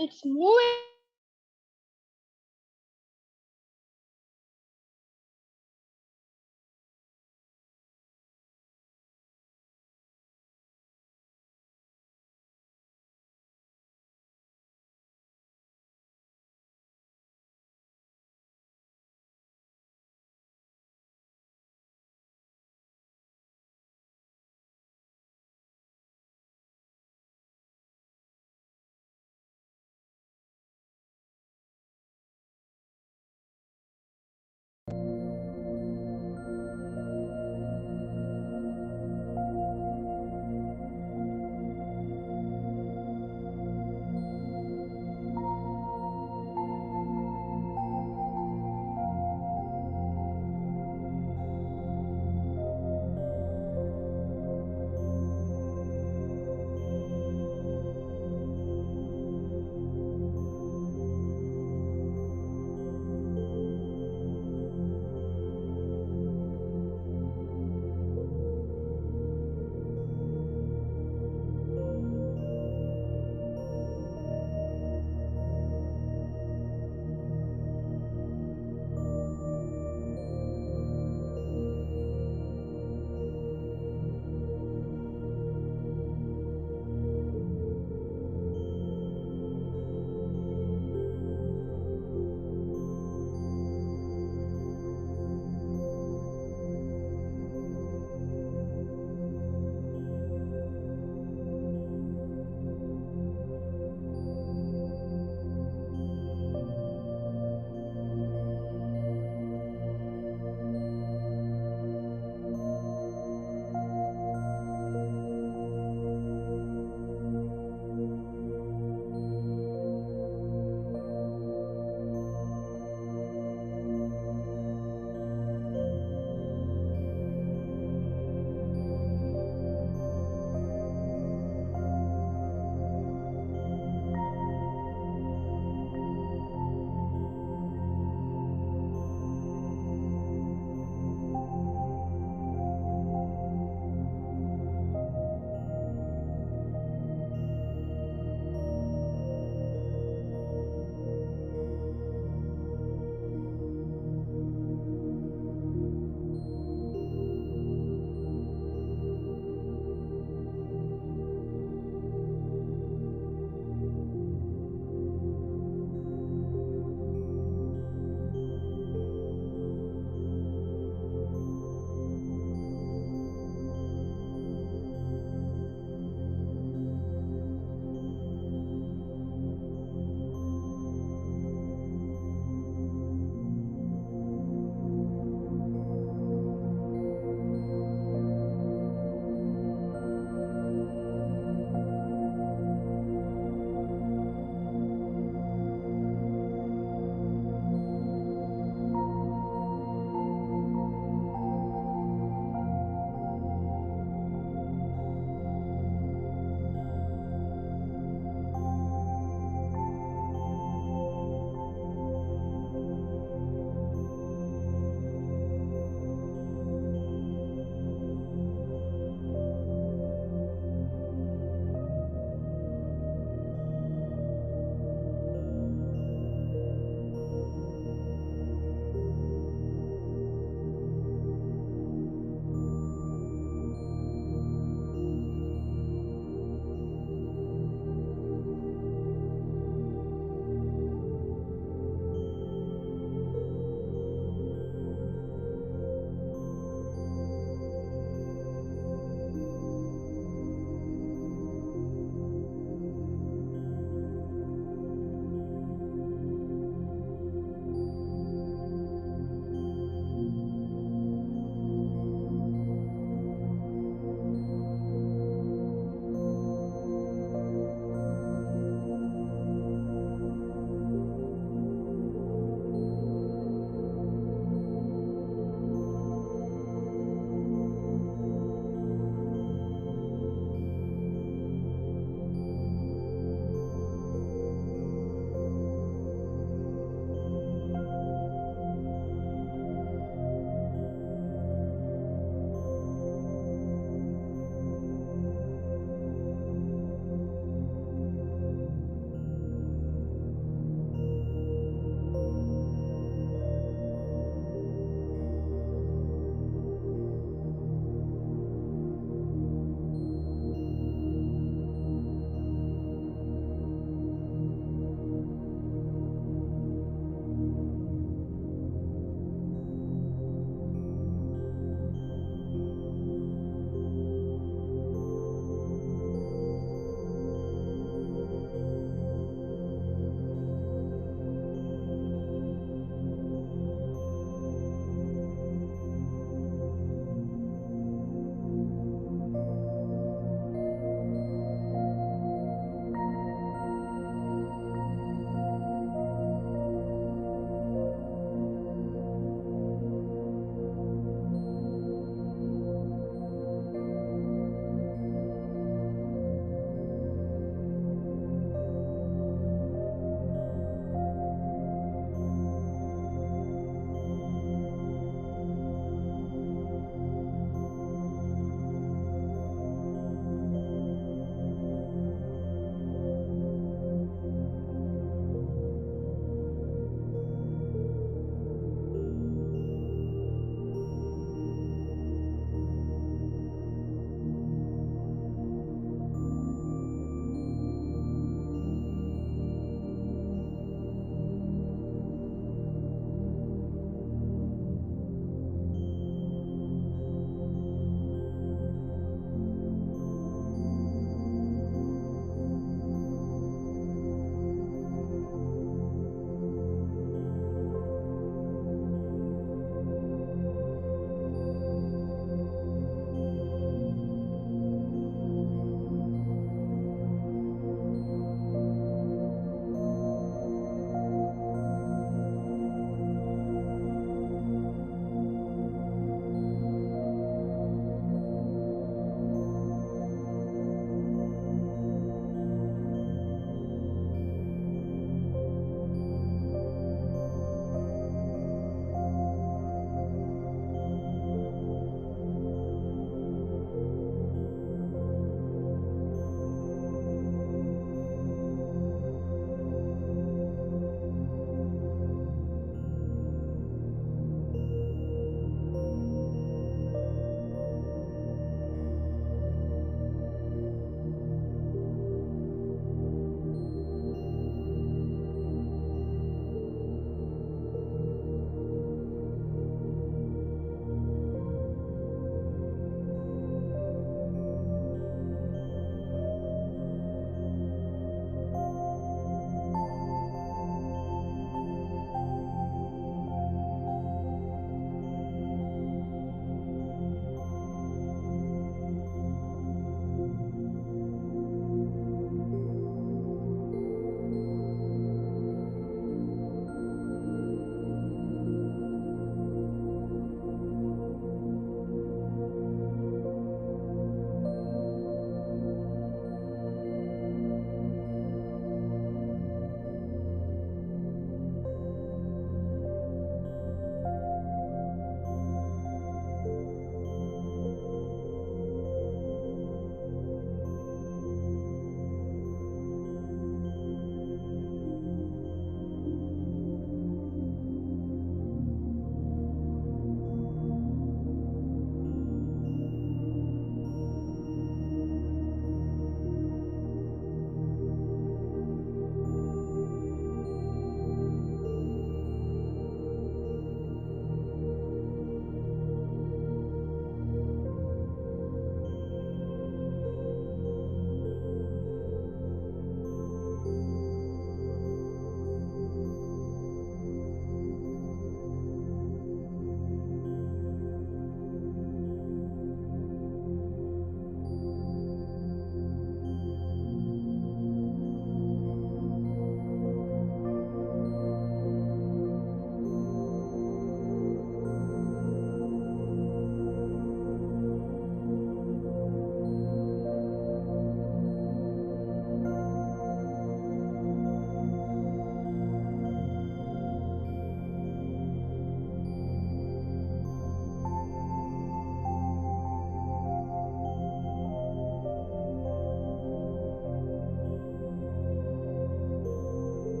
It's moving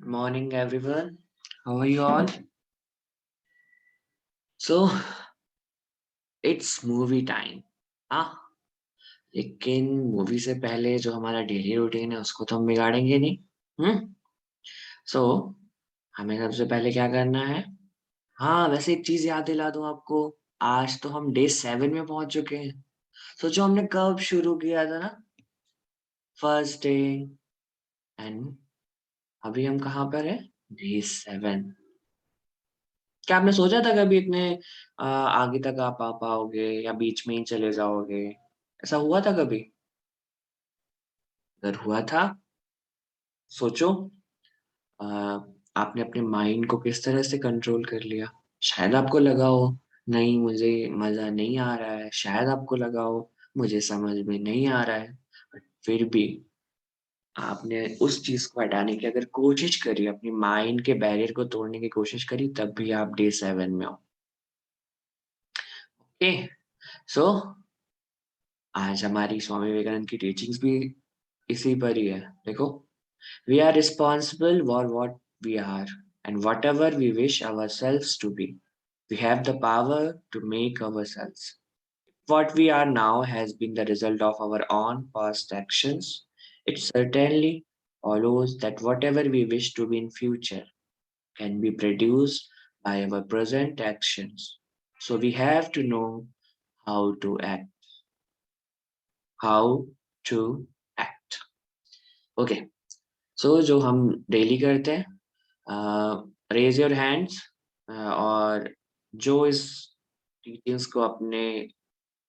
Morning, everyone. How are you all? So, it's movie time. हाँ, लेकिन movie से पहले जो हमारा डेली रूटीन है उसको तो हम बिगाड़ेंगे नहीं. हम्म. सो हमें सबसे पहले क्या करना है? हाँ, वैसे एक चीज याद दिला दूं आपको. आज तो हम डे 7 में पहुंच चुके हैं. सोचो हमने कब शुरू किया था ना. First day. एंड अभी हम कहाँ पर है? डे 7. क्या आपने सोचा था कभी इतने आगे तक आप आ पाओगे या बीच में ही चले जाओगे? ऐसा हुआ था कभी? अगर हुआ था, सोचो. अ, आपने अपने माइंड को किस तरह से कंट्रोल कर लिया. शायद आपको लगा हो, नहीं मुझे मजा नहीं आ रहा है. शायद आपको लगा हो, मुझे समझ में नहीं आ रहा है. बट फिर भी आपने उस चीज को हटाने की अगर कोशिश करी, अपनी माइंड के बैरियर को तोड़ने की कोशिश करी, तब भी आप डे 7 में हो. ओके. सो आज हमारी स्वामी विवेकानंद की टीचिंग्स भी इसी पर ही है. देखो, we are responsible for what we are and whatever we wish ourselves to be. We have the power to make ourselves. What we are now has been the result of our own past actions. It certainly follows that whatever we wish to be in future can be produced by our present actions. So we have to know how to act. How to act. Okay. So जो हम daily करते हैं, raise your hands. और जो इस details को अपने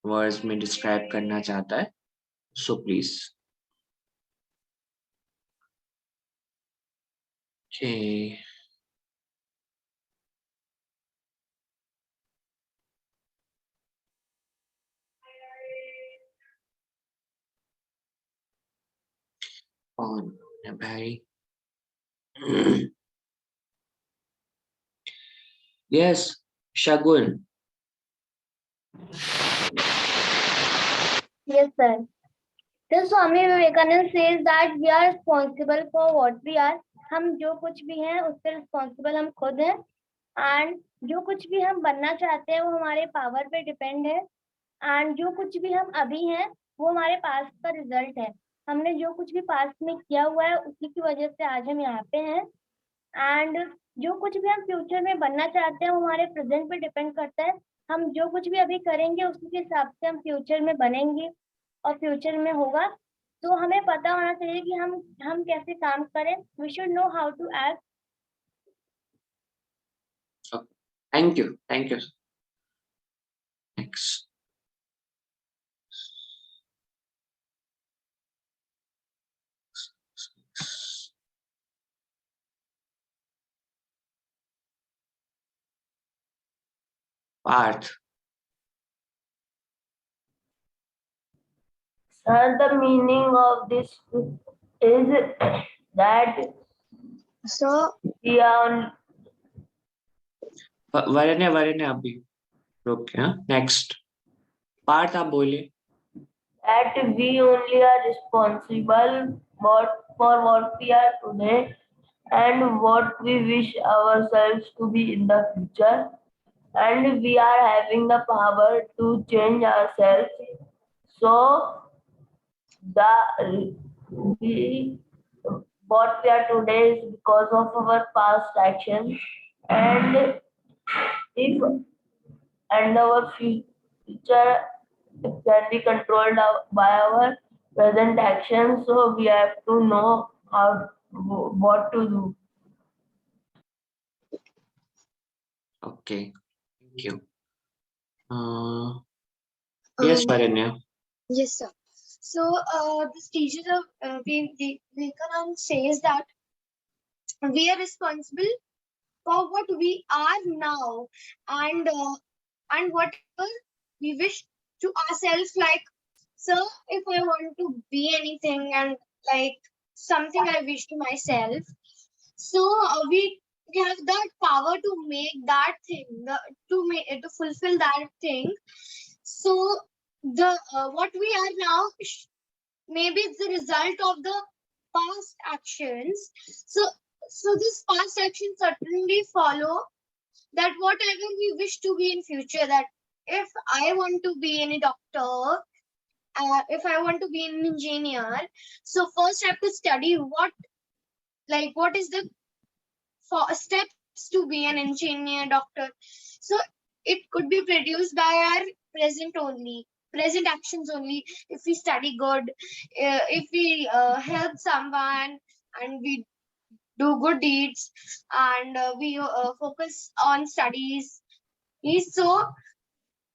words में डिस्क्राइब करना चाहता है, सो प्लीज. ओके. कौन है भाई? Yes. Shagun. Yes, sir. The Swami Vivekananda says that we are responsible for what we are. हम जो कुछ भी हैं उससे रिस्पॉन्सिबल हम खुद हैं. एंड जो कुछ भी हम बनना चाहते हैं वो हमारे पावर पे डिपेंड है. एंड जो कुछ भी हम अभी हैं वो हमारे पास्ट का रिजल्ट है. हमने जो कुछ भी पास्ट में किया हुआ है उसी की वजह से आज हम यहाँ पे हैं. एंड जो कुछ भी हम फ्यूचर में बनना चाहते हैं वो हमारे प्रेजेंट पे डिपेंड करता है. हम जो कुछ भी अभी करेंगे उसी के हिसाब से हम फ्यूचर में बनेंगे और फ्यूचर में होगा. तो हमें पता होना चाहिए कि हम कैसे काम करें. We should know how to act. Thank you. Thank you. Next. Parth. Sir, the meaning of this is that So we are वरण्य वरण्य अभी रुक के. हाँ, नेक्स्ट. पार्थ आप बोलिए. that we only are responsible for what we are today and what we wish ourselves to be in the future, and we are having the power to change ourselves. So the we what we are today is because of our past actions, and if and our future can be controlled by our present actions. So we have to know how what to do. Okay. Thank you. Yes, Varanya. Yes, sir. So the stages of Vivekananda says that we are responsible for what we are now, and whatever we wish to ourselves. Like, so if I want to be anything and like something I wish to myself, so we have that power to make that thing, to fulfill that thing. So the what we are now maybe it's the result of the past actions. So So this past action certainly follow that whatever we wish to be in future, that if I want to be any doctor, if I want to be an engineer, so first I have to study what is the steps to be an engineer, doctor. So it could be produced by our present actions only. If we study good, if we help someone, and we do good deeds, and we focus on studies.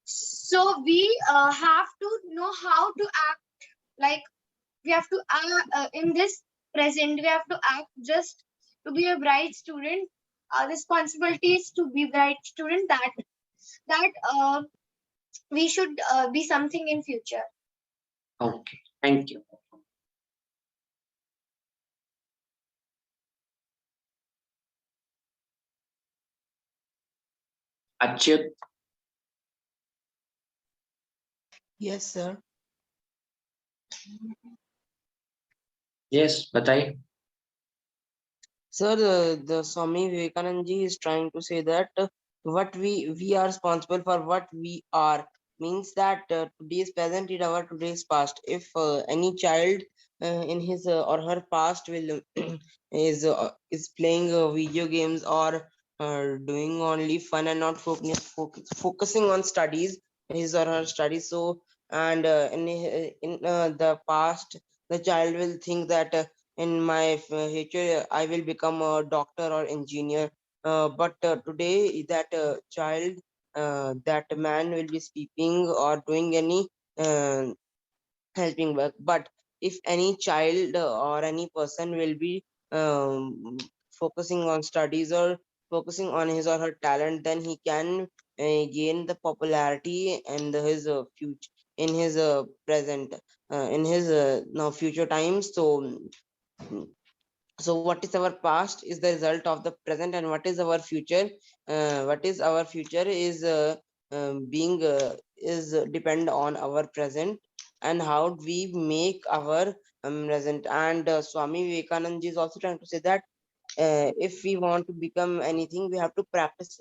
So we have to know how to act. Like we have to in this present, we have to act just to be a bright student. Our responsibility is to be bright student, that we should be something in future. Okay, thank you. Achyut, Yes, sir. yes, बताइए. Sir, the Swami Vivekananda ji is trying to say that what we are responsible for what we are, means that today's present is our today's past. If any child in his or her past will is playing video games or doing only fun and not focusing on studies, his or her studies, so and in the past the child will think that in my future I will become a doctor or engineer, but today that child, that man will be sleeping or doing any uh, helping work. But if any child or any person will be focusing on studies or focusing on his or her talent, then he can gain the popularity and his future in his present in his now future times. So what is our past is the result of the present, and what is our future, what is our future is being is depend on our present, and how we make our present. And Swami Vivekananda ji is also trying to say that if we want to become anything, we have to practice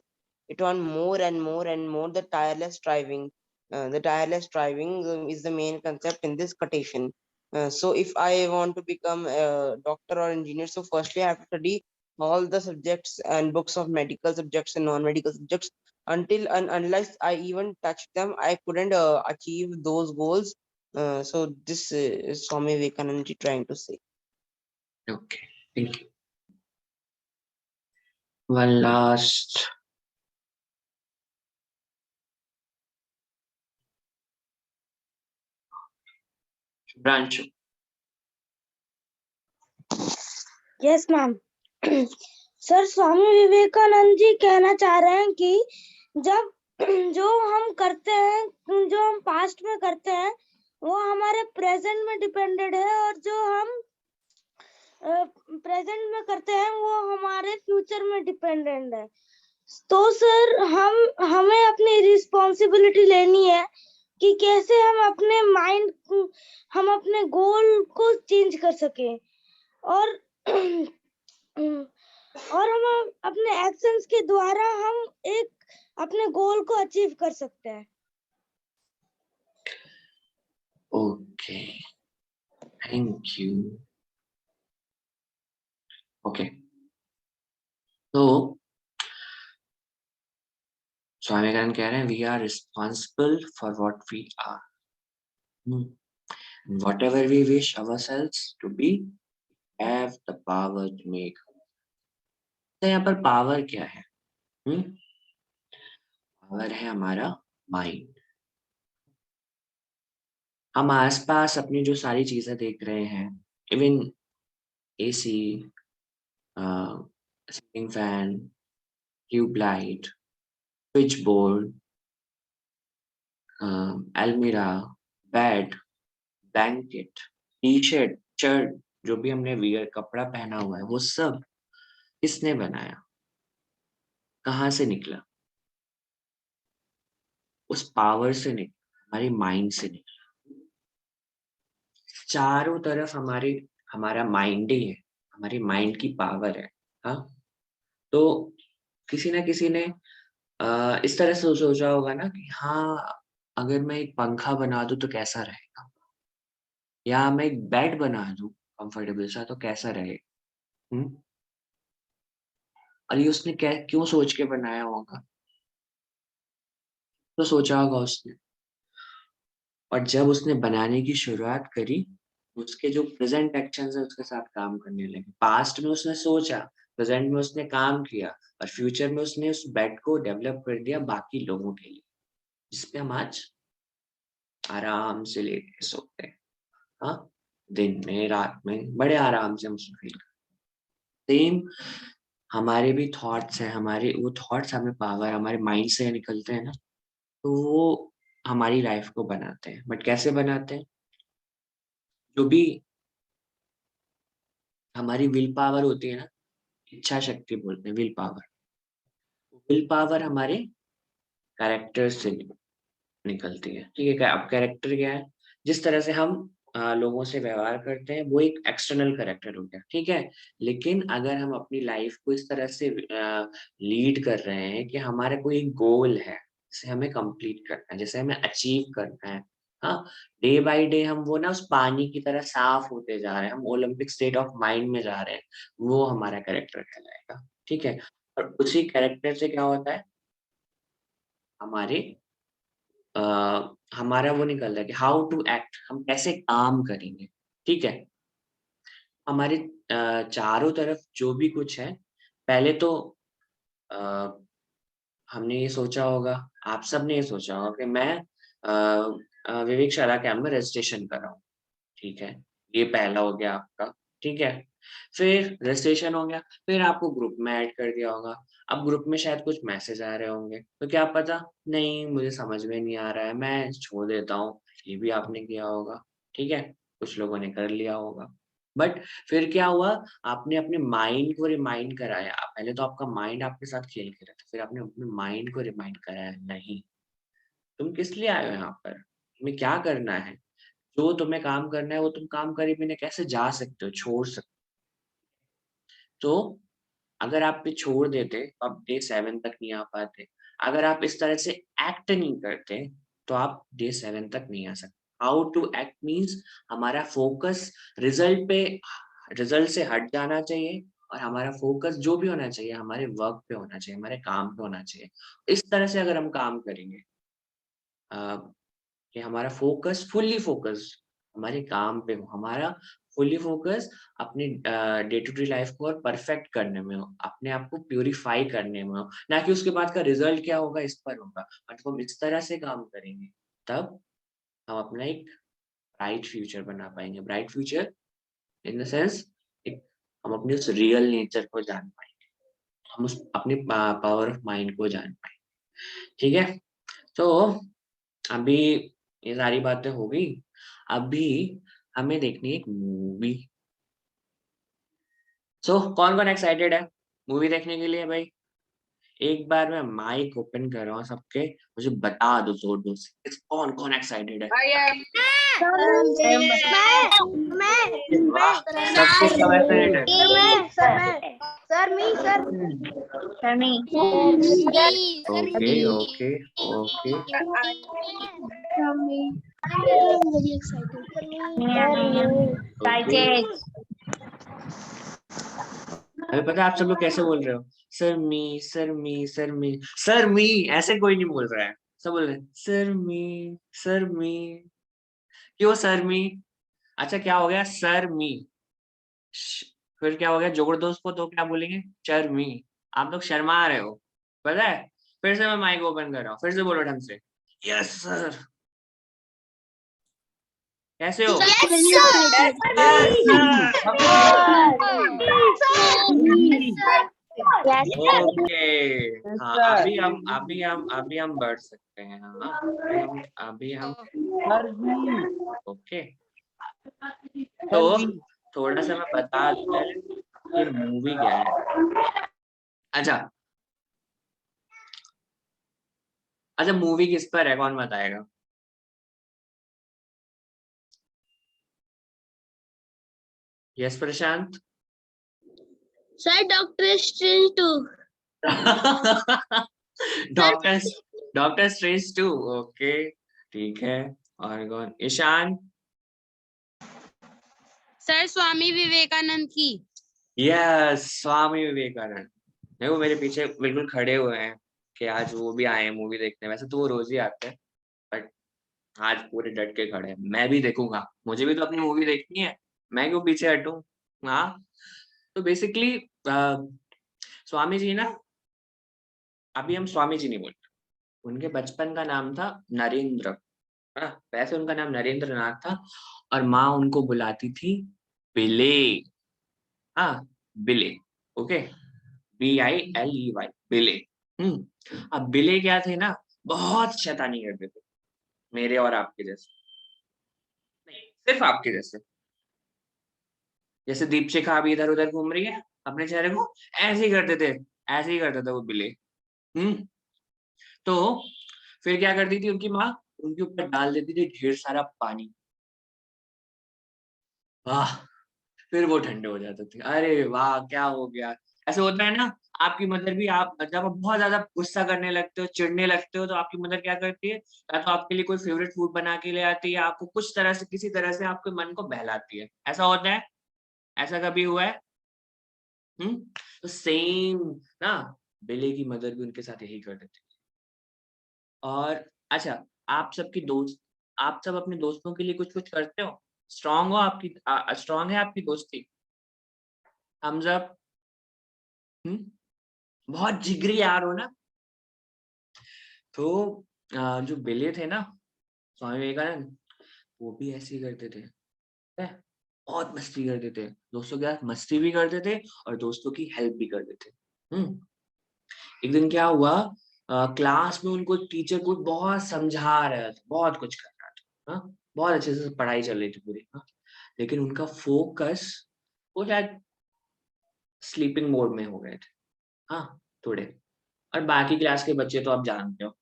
it on more and more and more. The tireless striving, is the main concept in this quotation. So if I want to become a doctor or engineer, so firstly I have to study all the subjects and books of medical subjects and non-medical subjects. Until and unless I even touch them, I couldn't achieve those goals. So this is Swami Vivekananda ji trying to say. Okay, thank you. One last. Branch. Yes ma'am. Sir, Swami Vivekananda ji कहना चाह रहे हैं कि जब जो हम करते हैं, जो हम पास्ट में करते हैं, वो हमारे प्रेजेंट में डिपेंडेड है, और जो हम प्रेजेंट में करते हैं वो हमारे फ्यूचर में डिपेंडेंट है. तो सर हमें अपनी रिस्पॉन्सिबिलिटी लेनी है कि कैसे हम अपने माइंड, हम अपने गोल को चेंज कर सके, और हम अपने एक्शंस के द्वारा हम एक अपने गोल को अचीव कर सकते हैं. Okay, thank you. ओके, तो स्वामी विवेकानंद कह रहे हैं we are responsible for what we are, whatever we wish ourselves to be, have the power to make. तो यहाँ पर पावर क्या है? पावर है हमारा माइंड. हम आसपास अपनी जो सारी चीजें देख रहे हैं, even AC, ceiling fan, tubelight, switch board, अलमीरा, bed, blanket, T shirt, shirt, जो भी हमने वियर कपड़ा पहना हुआ है, वो सब किसने बनाया? कहाँ से निकला? उस पावर से निकला, हमारी माइंड से निकला. चारों तरफ हमारा माइंड ही है, हमारी माइंड की पावर है. हाँ, तो किसी ना किसी ने इस तरह से सोचा होगा ना कि हाँ, अगर मैं एक पंखा बना दूं तो कैसा रहेगा, या मैं एक बेड बना दूं कंफर्टेबल सा तो कैसा रहेगा। और ये उसने क्यों सोच के बनाया होगा, तो सोचा होगा उसने। और जब उसने बनाने की शुरुआत करी, उसके जो प्रेजेंट एक्शंस है उसके साथ काम करने लगे। पास्ट में उसने सोचा, प्रेजेंट में उसने काम किया, और फ्यूचर में उसने उस बेड को डेवलप कर दिया बाकी लोगों के लिए, जिसपे हम आज आराम से लेके सोते हैं। हाँ, दिन में रात में बड़े आराम से हम उसको फील करते हैं। सेम हमारे भी थॉट्स हैं, हमारे वो थॉट्स हमें पावर हमारे माइंड से निकलते हैं ना, तो वो हमारी लाइफ को बनाते हैं। बट कैसे बनाते हैं? जो भी हमारी विल पावर होती है ना, इच्छा शक्ति बोलते हैं विल पावर। विल पावर हमारे कैरेक्टर से निकलती है। ठीक है, अब कैरेक्टर क्या है? जिस तरह से हम लोगों से व्यवहार करते हैं वो एक एक्सटर्नल कैरेक्टर हो गया। ठीक है, लेकिन अगर हम अपनी लाइफ को इस तरह से लीड कर रहे हैं कि हमारा कोई गोल है जिसे हमें कंप्लीट करना है, जिसे हमें अचीव करना है, हाँ, डे बाय डे हम वो ना उस पानी की तरह साफ होते जा रहे हैं, हम ओलंपिक स्टेट ऑफ माइंड में जा रहे हैं, वो हमारा कैरेक्टर कहलाएगा। ठीक है, और उसी कैरेक्टर से क्या होता है, हमारे अ, हमारा वो निकलता है कि हाउ टू एक्ट, हम कैसे काम करेंगे। ठीक है, हमारे चारों तरफ जो भी कुछ है, पहले तो अ, हमने ये सोचा होगा, आप सब ने ये सोचा होगा कि मैं विवेकशाला कैंप में रजिस्ट्रेशन कर रहा हूँ। ठीक है, ये पहला हो गया आपका। ठीक है, फिर रजिस्ट्रेशन हो गया, फिर आपको ग्रुप में ऐड कर दिया होगा। अब ग्रुप में शायद कुछ मैसेज आ रहे होंगे, तो क्या पता, नहीं मुझे समझ में नहीं आ रहा है, मैं छोड़ देता हूँ। ये भी आपने किया होगा। ठीक है, कुछ लोगों ने कर लिया होगा। बट फिर क्या हुआ, आपने अपने माइंड को रिमाइंड कराया। पहले तो आपका माइंड आपके साथ खेल के रहा था, फिर आपने अपने माइंड को रिमाइंड कराया, नहीं तुम किस लिए आए हो यहाँ पर, तुम्हें क्या करना है, जो तुम्हें काम करना है वो तुम काम करे बिना कैसे जा सकते हो, छोड़ सकते हो। तो अगर आप ये छोड़ देते तो आप डे 7 तक नहीं आ पाते। अगर आप इस तरह से एक्ट नहीं करते तो आप डे 7 तक नहीं आ सकते। हाउ टू एक्ट मीन्स हमारा फोकस रिजल्ट पे, रिजल्ट से हट जाना चाहिए, और हमारा फोकस जो भी होना चाहिए हमारे वर्क पे होना चाहिए, हमारे काम पे होना चाहिए। इस तरह से अगर हम काम करेंगे कि हमारा फोकस फुल्ली फोकस हमारे काम पे हो, हमारा फुल्ली फोकस अपने डे टू डे लाइफ को और परफेक्ट करने में हो, अपने आप को प्यूरिफाई करने में हो, ना कि उसके बाद का रिजल्ट क्या होगा इस पर होगा। और तो हम इस तरह से काम करेंगे तब हम अपना एक ब्राइट फ्यूचर बना पाएंगे। Bright future in the sense, एक हम अपने उस रियल नेचर को जान पाएंगे, हम उस अपने पावर ऑफ माइंड को जान पाएंगे। ठीक है, तो अभी ये सारी बातें हो गई। अभी हमें देखनी है एक मूवी। सो कौन कौन एक्साइटेड है मूवी देखने के लिए भाई? एक बार मैं माइक ओपन कर रहा हूँ सबके, मुझे बता दो जोर जोर से कौन कौन एक्साइटेड है। वाह, सबके सब एक्साइटेड है। Okay okay okay, okay. अभी पता है आप सब लोग कैसे बोल रहे हो? सर मी सर मी सर मी सर मी, ऐसे कोई नहीं बोल रहा है, सब बोल रहे हैं सर मी सर मी। क्यों सर मी? अच्छा क्या हो गया सर मी? फिर क्या हो गया, जोड़ दो उसको तो क्या बोलेंगे, चरमी। आप लोग शर्मा रहे हो, पता है। फिर से मैं माइक ओपन कर रहा हूँ, फिर से बोलो ढंग से, यस सर। कैसे हो? Yes sir. ओके, हाँ अभी हम बढ़ सकते हैं। हाँ, अभी हम ओके। तो थोड़ा सा मैं बता दूं पहले ये मूवी क्या है। अच्छा, अच्छा मूवी किस पर है कौन बताएगा? Yes Prashant, sir doctor Strange two. Doctor doctor Strange two, okay ठीक है। और कौन? ईशान? सर स्वामी विवेकानंद की। यस, स्वामी विवेकानंद। देखो मेरे पीछे बिल्कुल खड़े हुए हैं कि आज वो भी आए हैं मूवी देखने। वैसे तो वो रोज ही आते हैं, बट आज पूरे डट के खड़े हैं। मैं भी देखूंगा, मुझे भी तो अपनी मूवी देखनी है, मैं क्यों पीछे हटूं। हाँ, तो बेसिकली स्वामी जी ना, अभी हम स्वामी जी नहीं बोलते, उनके बचपन का नाम था नरेंद्र। हाँ, वैसे उनका नाम नरेंद्र नाथ था, और माँ उनको बुलाती थी बिले। हाँ, बिले, ओके, Biley, बिले। अब बिले क्या थे ना, बहुत शैतानी करते थे, मेरे और आपके जैसे नहीं, सिर्फ आपके जैसे। जैसे दीपशिखा अभी इधर उधर घूम रही है अपने चेहरे को ऐसे ही करते थे, ऐसे ही करता था वो बिले। हम्म तो फिर क्या करती थी उनकी माँ, उनके ऊपर डाल देती थी ढेर सारा पानी। वाह, फिर वो ठंडे हो जाते थे। अरे वाह, क्या हो गया। ऐसे होता है ना, आपकी मदर भी, आप जब आप बहुत ज्यादा गुस्सा करने लगते हो, चिढ़ने लगते हो, तो आपकी मदर क्या करती है, या तो आपके लिए कोई फेवरेट फूड बना के ले आती है, आपको कुछ तरह से किसी तरह से आपके मन को बहलाती है। ऐसा होता है? ऐसा कभी हुआ है? हम्म तो सेम ना, बिले की मदर भी उनके साथ यही करते थे। और अच्छा, आप सबकी दोस्त, आप सब अपने दोस्तों के लिए कुछ कुछ करते हो? स्ट्रांग हो आपकी, स्ट्रांग है आपकी दोस्ती? हम सब बहुत जिगरी यार हो ना। तो जो बिले थे ना, स्वामी विवेकानंद, वो भी ऐसे ही करते थे। है? बहुत मस्ती करते थे, दोस्तों के साथ मस्ती भी करते थे और दोस्तों की हेल्प भी करते थे। हम्म एक दिन क्या हुआ, क्लास में उनको टीचर कुछ बहुत समझा रहा था, बहुत कुछ कर रहा था। बहुत अच्छे से पढ़ाई चल रही थी पूरी। लेकिन उनका फोकस, वो शायद स्लीपिंग मोड में हो गए थे। हाँ, थोड़े। और बाकी क्लास के बच्चे तो आप जानते हो,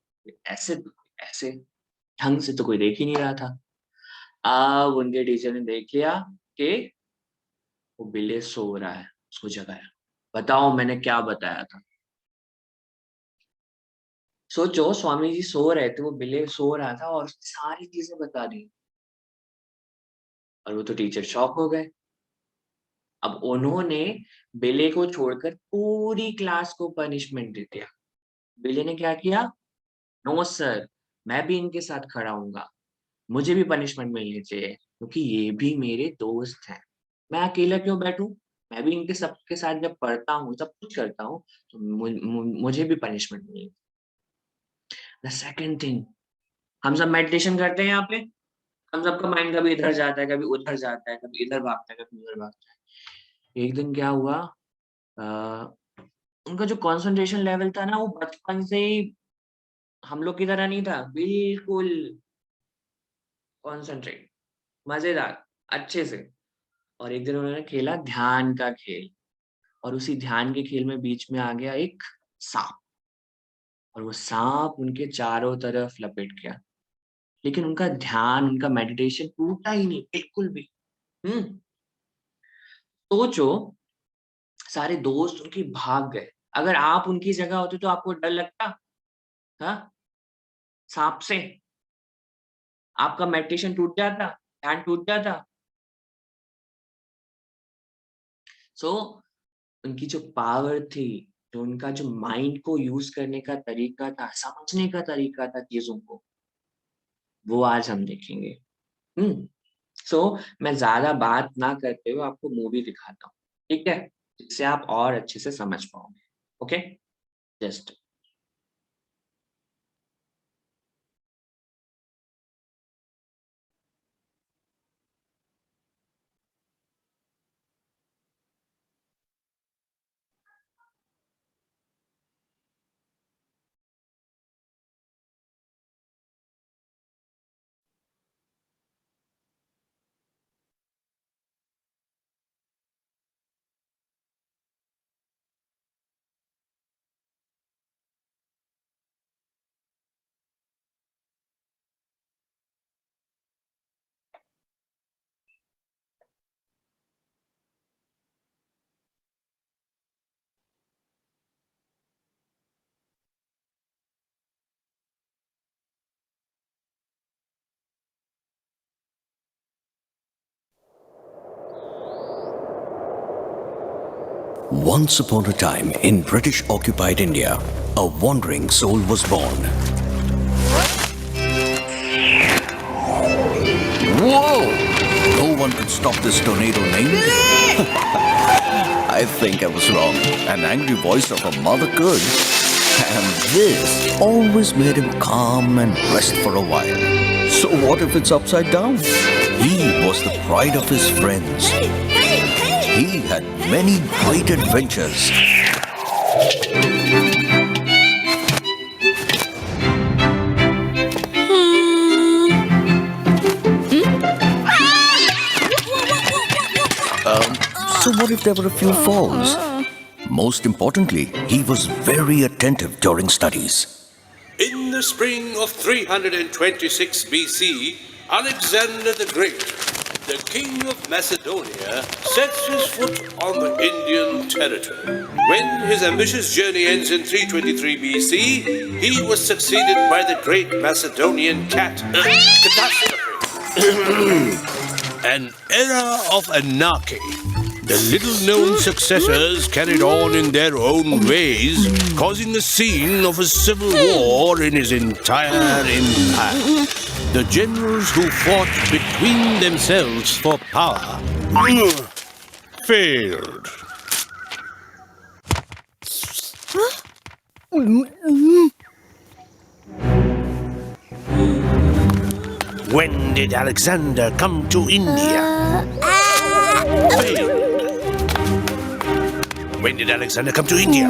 ऐसे ऐसे ढंग से तो कोई देख ही नहीं रहा था। अब उनके टीचर ने देख लिया कि वो बिल्ली सो रहा है, उसको जगाया। बताओ मैंने क्या बताया था? सोचो, स्वामी जी सो रहे थे, वो बिल्ली सो रहा था और उसने सारी चीजें बता दी। और वो तो टीचर शॉक हो गए। अब उन्होंने बिल्ली को छोड़कर पूरी क्लास को पनिशमेंट दे दिया। बिल्ली ने क्या किया, नो सर, मैं भी इनके साथ खड़ा हूंगा, मुझे भी पनिशमेंट मिलनी चाहिए, क्योंकि ये भी मेरे दोस्त हैं। मैं अकेला क्यों बैठूं? मैं भी इनके सबके साथ जब पढ़ता हूँ, सब कुछ करता हूँ, तो मुझे भी पनिशमेंट मिलेगी। द सेकंड थिंग, हम सब मेडिटेशन करते हैं यहाँ पे, हम सबका माइंड कभी इधर जाता है, कभी उधर जाता है, कभी इधर भागता है, कभी उधर भागता है। एक दिन क्या हुआ, आ, उनका जो कंसंट्रेशन लेवल था ना, वो बचपन से ही हम लोग की तरह नहीं था, बिल्कुल कॉन्सेंट्रेट, मजेदार, अच्छे से। और एक दिन उन्होंने खेला ध्यान का खेल, और उसी ध्यान के खेल में बीच में आ गया एक सांप, और वो सांप उनके चारों तरफ लपेट गया। लेकिन उनका ध्यान, उनका मेडिटेशन टूटा ही नहीं, बिल्कुल भी। हम्म सोचो, सारे दोस्त उनकी भाग गए। अगर आप उनकी जगह होते तो आपको डर लगता? हाँ, सांप से? आपका मेडिटेशन टूट जाता, ध्यान टूट जाता? सो उनकी जो पावर थी, जो उनका जो माइंड को यूज करने का तरीका था, समझने का तरीका था चीजों को, वो आज हम देखेंगे। हम्म सो मैं ज्यादा बात ना करते हुए आपको मूवी दिखाता हूँ, ठीक है, जिससे आप और अच्छे से समझ पाओगे। Okay, just Once upon a time in British-occupied India, a wandering soul was born. Whoa! No one could stop this tornado named... I think I was wrong. An angry voice of a mother could. And this always made him calm and rest for a while. So what if it's upside down? He was the pride of his friends. He had many great adventures. So what if there were a few falls? Most importantly, he was very attentive during studies. In the spring of 326 BC, Alexander the Great, the king of Macedonia, sets his foot on the Indian territory. When his ambitious journey ends in 323 BC, he was succeeded by the great Macedonian catastrophe. An era of anarchy. The little-known successors carried on in their own ways, causing the scene of a civil war in his entire empire. The generals who fought between themselves for power failed. When did Alexander come to India? Failed. When did Alexander come to India?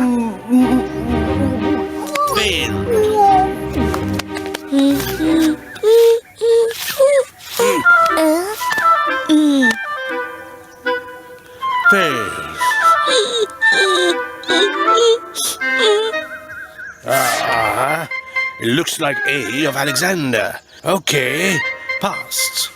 Failed. Failed. It looks like A of Alexander. Okay, passed.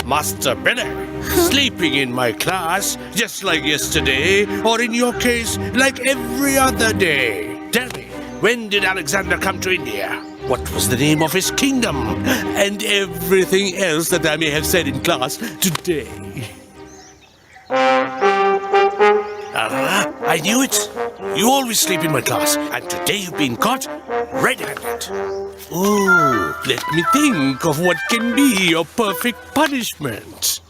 Master Billy, sleeping in my class just like yesterday, or in your case, like every other day. Tell me, when did Alexander come to India? What was the name of his kingdom? And everything else that I may have said in class today. I knew it. You always sleep in my class, and today you've been caught red-handed. Oh, let me think of what can be your perfect punishment.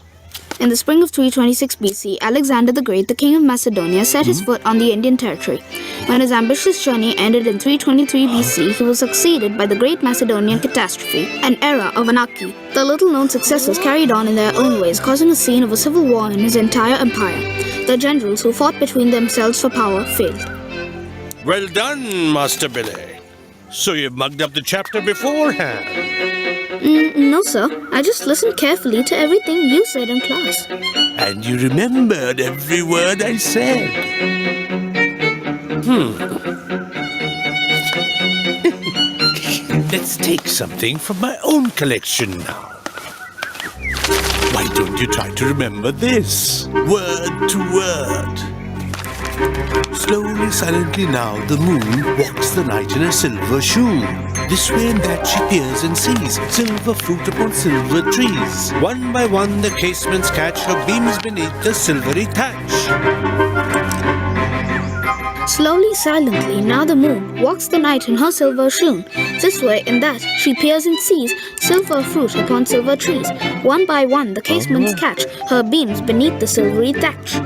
In the spring of 326 BC, Alexander the Great, the king of Macedonia, set his foot on the Indian territory. When his ambitious journey ended in 323 BC, he was succeeded by the Great Macedonian catastrophe, an era of anarchy. The little-known successors carried on in their own ways, causing a scene of a civil war in his entire empire. The generals who fought between themselves for power failed. Well done, Master Billy. So you've mugged up the chapter beforehand? No, sir. I just listened carefully to everything you said in class. And you remembered every word I said. Let's take something from my own collection now. Why don't you try to remember this, word to word? Slowly, silently now, the moon walks the night in a silver shoe. This way and that she peers and sees silver fruit upon silver trees. One by one the casements catch her beams beneath the silvery thatch. Slowly, silently, now the moon walks the night in her silver shoon. This way and that she peers and sees silver fruit upon silver trees. One by one the casements catch her beams beneath the silvery thatch.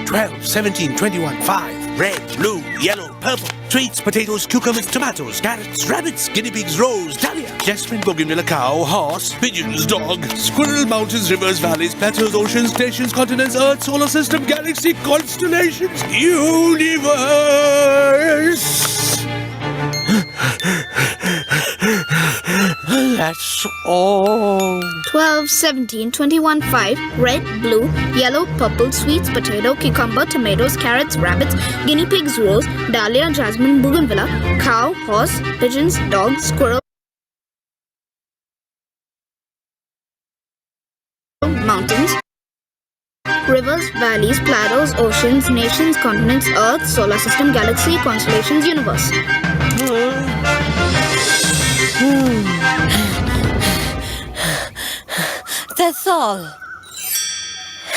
12, 17, 21, 5. Red, blue, yellow, purple. Sweets, potatoes, cucumbers, tomatoes, carrots, rabbits, guinea pigs, rose, dahlia, jasmine, bougainvillea, cow, horse, pigeons, dog, squirrel, mountains, rivers, valleys, plateaus, oceans, stations, continents, earth, solar system, galaxy, constellations, universe. That's all. 12, 17, 21, 5. Red, blue, yellow, purple, sweets, potato, cucumber, tomatoes, carrots, rabbits, guinea pigs, rose, dahlia, jasmine, bougainvillea, cow, horse, pigeons, dog, squirrel, mountains, rivers, valleys, plateaus, oceans, nations, continents, earth, solar system, galaxy, constellations, universe. That's all.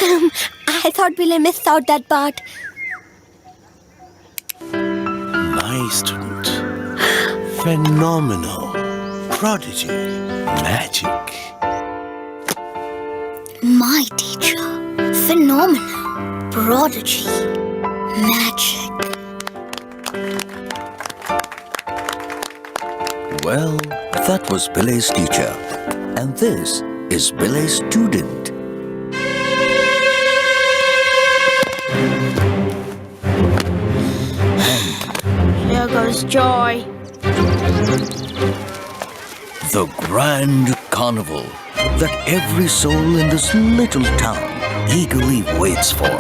I thought Billy missed out that part. My student. Phenomenal. Prodigy. Magic. My teacher. Phenomenal. Prodigy. Magic. Well, that was Billy's teacher. And this is Billy's student. Here goes joy. The grand carnival that every soul in this little town eagerly waits for.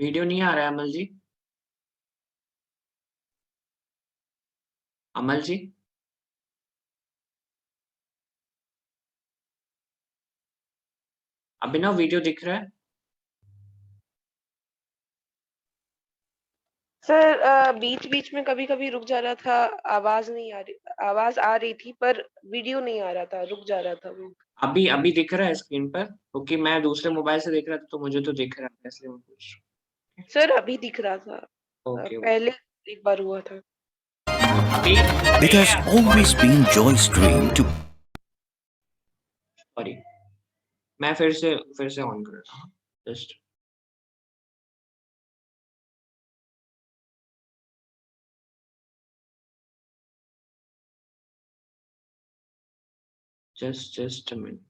Video नहीं आ रहा है अमल जी। अमल जी अभिनव video दिख रहा है? Sir बीच बीच में कभी कभी रुक जा रहा था, आवाज नहीं आ रही, आवाज आ रही थी पर वीडियो नहीं आ रहा था, रुक जा रहा था वो। अभी अभी दिख रहा है स्क्रीन पर? क्योंकि मैं दूसरे मोबाइल से देख रहा था तो मुझे तो दिख रहा है, इसलिए मैं पूछ रहा हूँ। सर अभी दिख रहा था। ओके पहले एक बार हुआ था। It has always been Joy's dream to. Sorry, मैं फिर से ऑन कर रहा हूँ। Just a minute.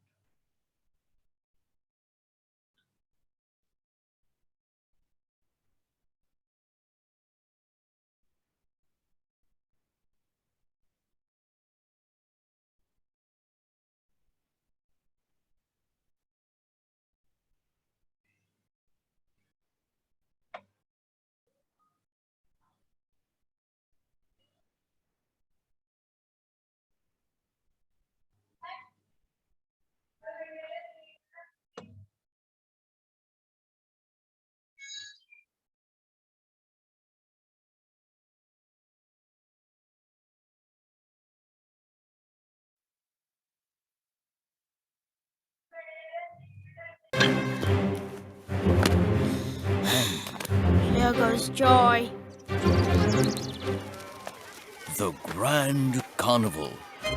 Here goes joy. The grand carnival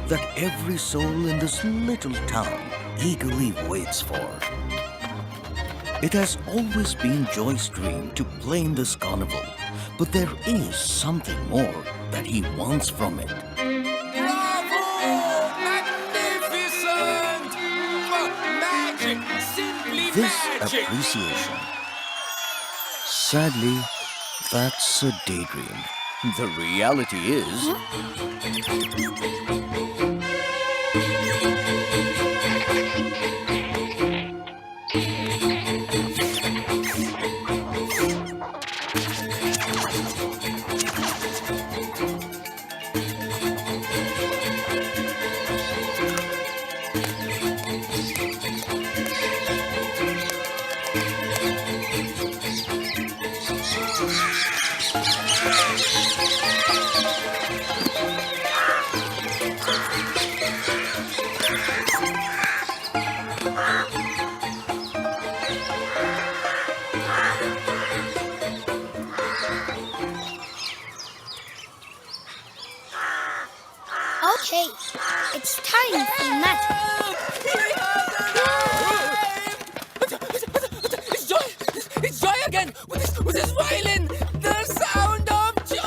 that every soul in this little town eagerly waits for. It has always been Joy's dream to play in this carnival, but there is something more that he wants from it. Bravo! Magnificent! Magic! Simply This magic! appreciation. Sadly, that's a daydream. The reality is. Okay, it's time for magic. It's Joy! It's Joy again! With his violin! The sound of joy!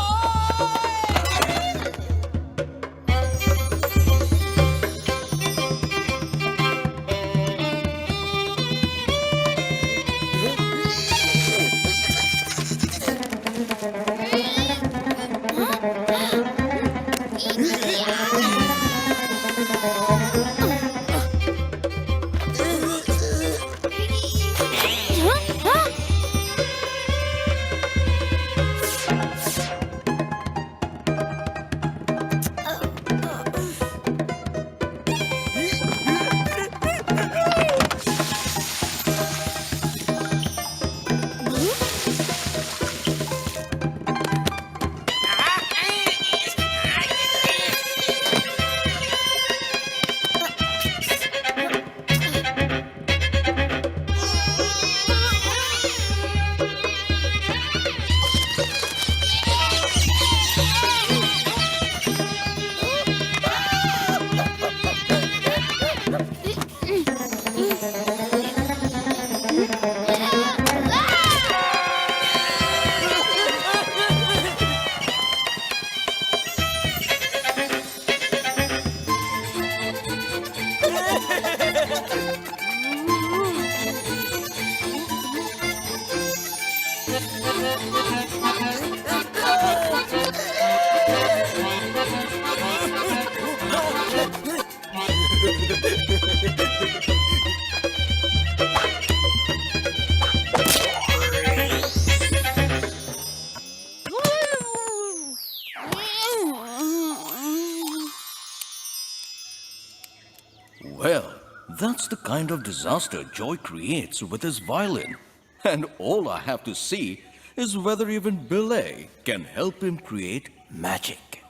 Well, that's the kind of disaster Joy creates with his violin. And all I have to see is whether even Billy can help him create magic.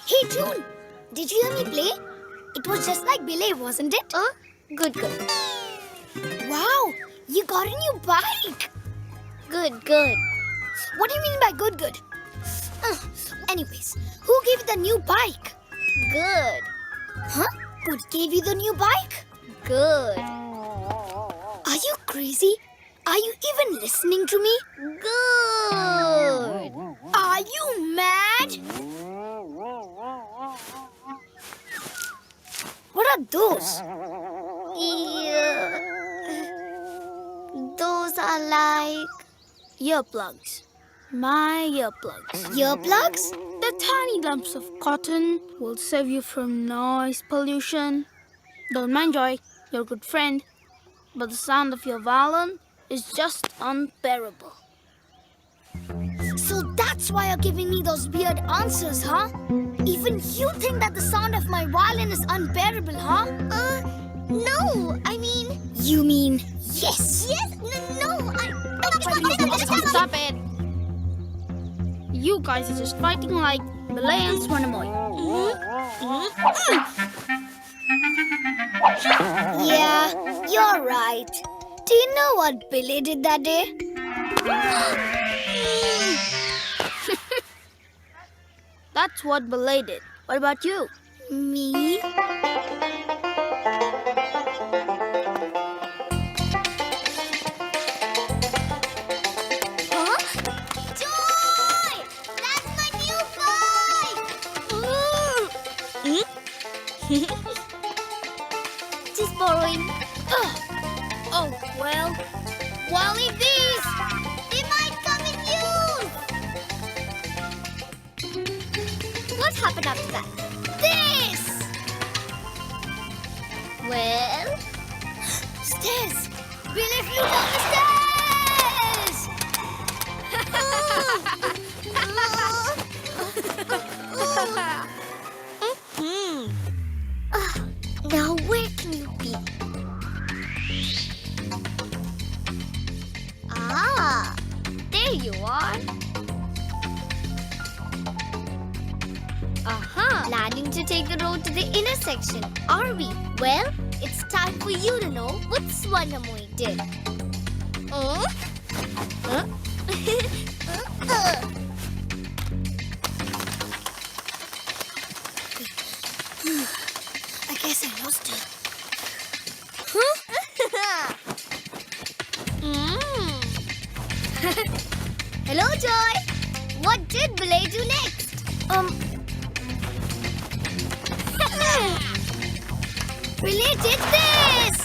Hey, June, did you hear me play? It was just like Billy, wasn't it? Good. Wow, you got a new bike. Good. What do you mean by good? Anyways, who gave you the new bike? Good. Huh? Good gave you the new bike? Good. Are you crazy? Are you even listening to me? Good. Are you mad? What are those? Those are like Earplugs. My earplugs. earplugs? The tiny lumps of cotton will save you from noise pollution. Don't mind Joy, you're a good friend. But the sound of your violin is just unbearable. So that's why you're giving me those weird answers, huh? Even you think that the sound of my violin is unbearable, huh? No, I mean... You mean yes? Yes, no, Stop it! You guys are just fighting like Billy and Swanamoy. Yeah, you're right. Do you know what Billy did that day? That's what Billy did. What about you? Me? Huh? Joy! That's my new bike! Just borrowing. Oh, well. Wally, these! They might come in use! What happened after that? This! Well... Stairs! Billy flew down the stairs! Now where can you be? Ah, there you are. Planning to take the road to the intersection, are we? Well, it's time for you to know what Swanamoy did. I guess I lost it. Hello, Joy. What did Billy do next? Billy did this!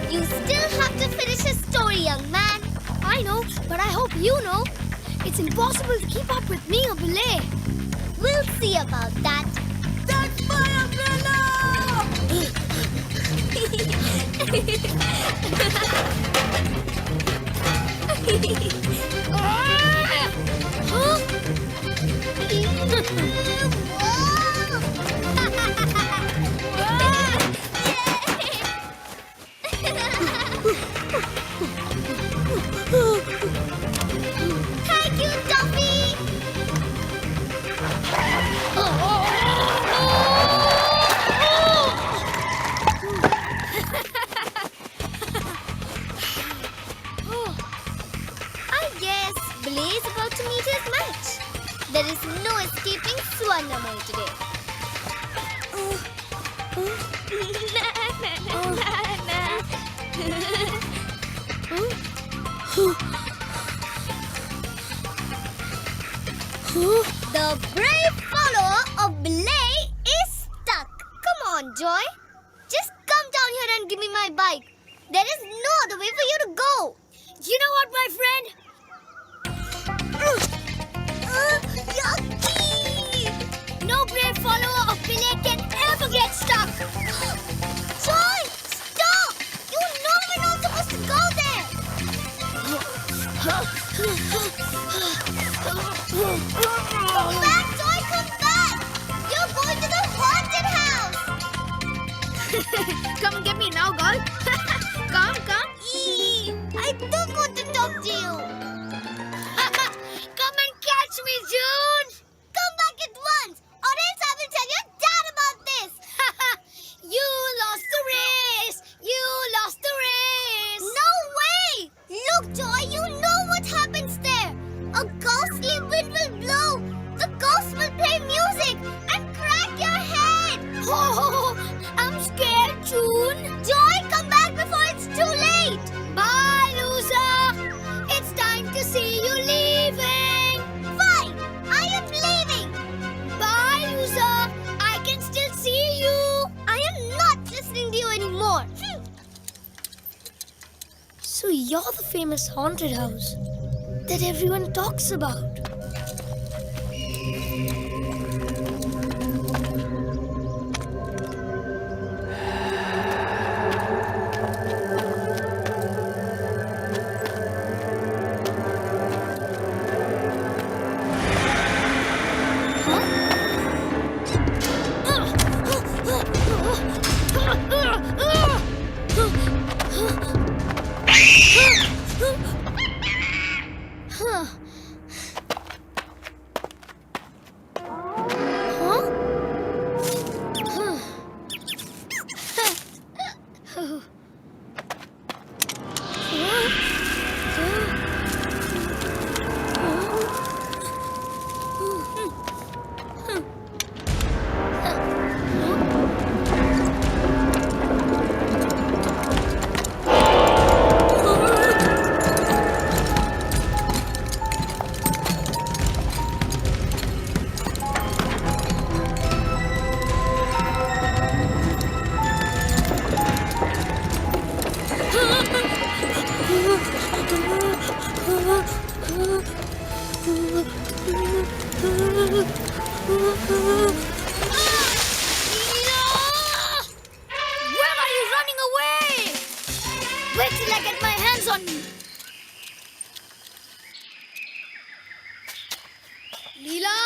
You still have to finish your story, young man. I know, but I hope you know. It's impossible to keep up with me or Billy. We'll see about that. That's my umbrella! Thank you, Duffy! I guess Billy is about to meet his match. There is no escaping Swanamoy today. The brave follower of Billy is stuck. Come on, Joy. Just come down here and give me my bike. There is no other way for you to go. You know what, my friend? Yucky! No brave follower of Billy can ever get stuck. Joy, stop! You know we're not supposed to go there. Come back, Joy, come back! You're going to the haunted house. Come and get me now, girl. Come. I don't want to talk to you. Come and catch me, June. Come back at once, or else I will tell your dad about this. You lost the race. You lost the race. No way. Look, Joy, you know what happens there. A ghostly wind will blow. The ghost will play music and crack your head. Oh, I'm scared, June. Joy, come back before it's too late. Bye, loser. It's time to see you leaving. Fine, I am leaving. Bye, loser. I can still see you. I am not listening to you anymore. So you're the famous haunted house that everyone talks about. Where are you running away? Wait till I get my hands on you. Leela?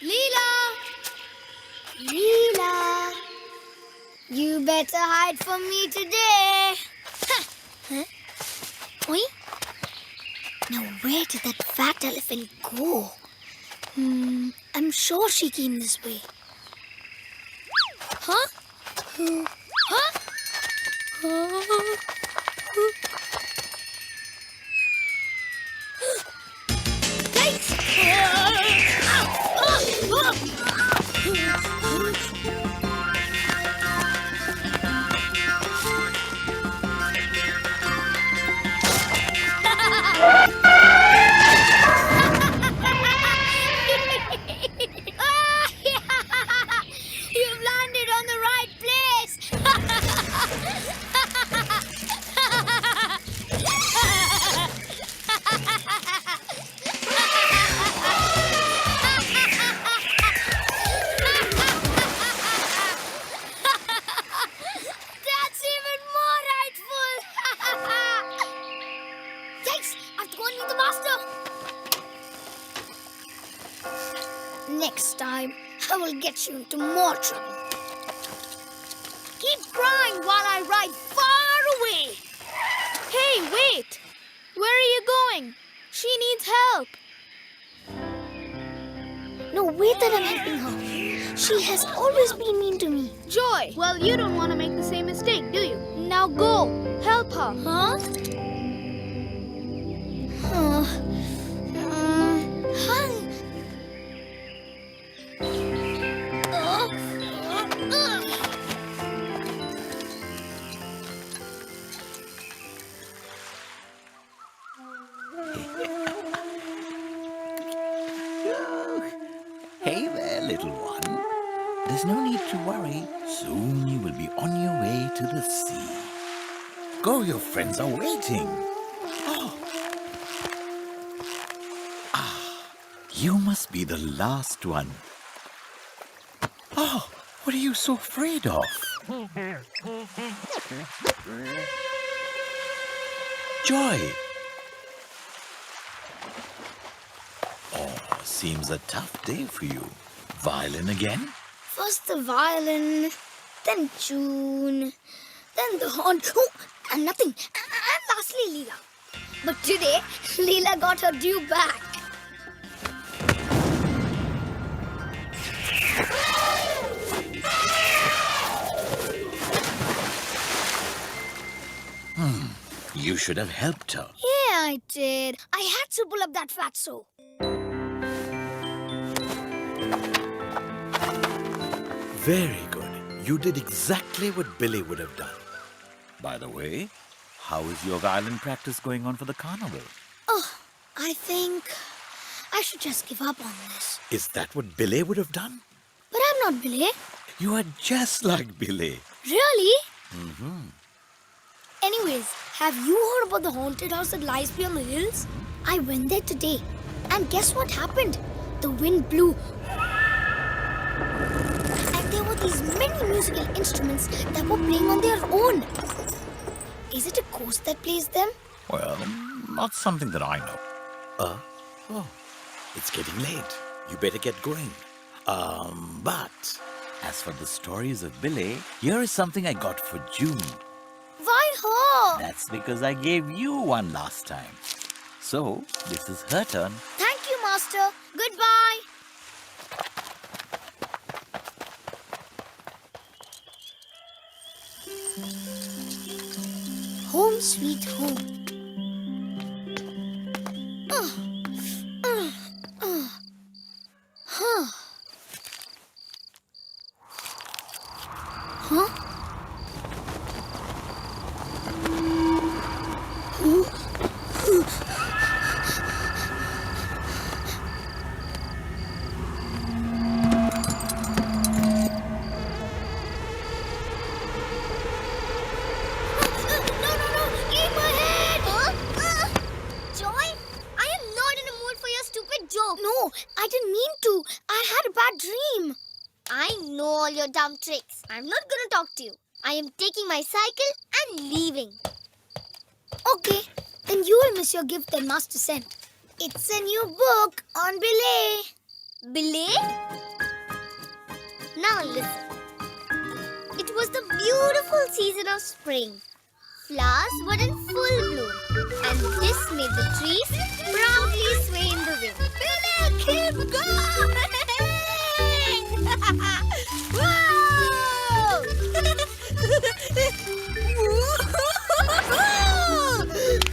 Leela? Leela? You better hide from me today. Huh? Oi? Now where did that fat elephant go? I'm sure she came this way. Huh? Huh? Thanks. You've landed on the right place. That's even more rightful. Thanks. I have to go and meet the master. Next time, I will get you into more trouble. Keep crying while I ride far away. Hey, wait! Where are you going? She needs help. No, wait that I'm helping her. She has always been mean to me. Joy! Well, you don't want to make the same mistake, do you? Now go! Help her! Huh? Hey there, little one. There's no need to worry. Soon you will be on your way to the sea. Go, your friends are waiting. Oh. You must be the last one. Oh, what are you so afraid of? Joy. Oh, seems a tough day for you. Violin again? First the violin, then June, then the horn, and nothing. And lastly, Leela. But today, Leela got her due back. You should have helped her. Yeah, I did. I had to pull up that fatso. Very good. You did exactly what Billy would have done. By the way, how is your violin practice going on for the carnival? Oh, I think I should just give up on this. Is that what Billy would have done? But I'm not Billy. You are just like Billy. Really? Mm-hmm. Anyways, have you heard about the haunted house that lies beyond the hills? I went there today. And guess what happened? The wind blew. And there were these many musical instruments that were playing on their own. Is it a ghost that plays them? Well, not something that I know. Oh, it's getting late. You better get going. But as for the stories of Billy, here is something I got for June. Why her? That's because I gave you one last time. So, this is her turn. Thank you, Master. Goodbye. Home sweet home. Huh? No, I didn't mean to. I had a bad dream. I know all your dumb tricks. I'm not gonna talk to you. I am taking my cycle and leaving. Okay, then you will miss your gift that Master sent. It's a new book on belay. Belay? Now listen. It was the beautiful season of spring. Flowers were in full bloom, and this made the trees proudly sway in the wind. Billy, keep going! Whoa!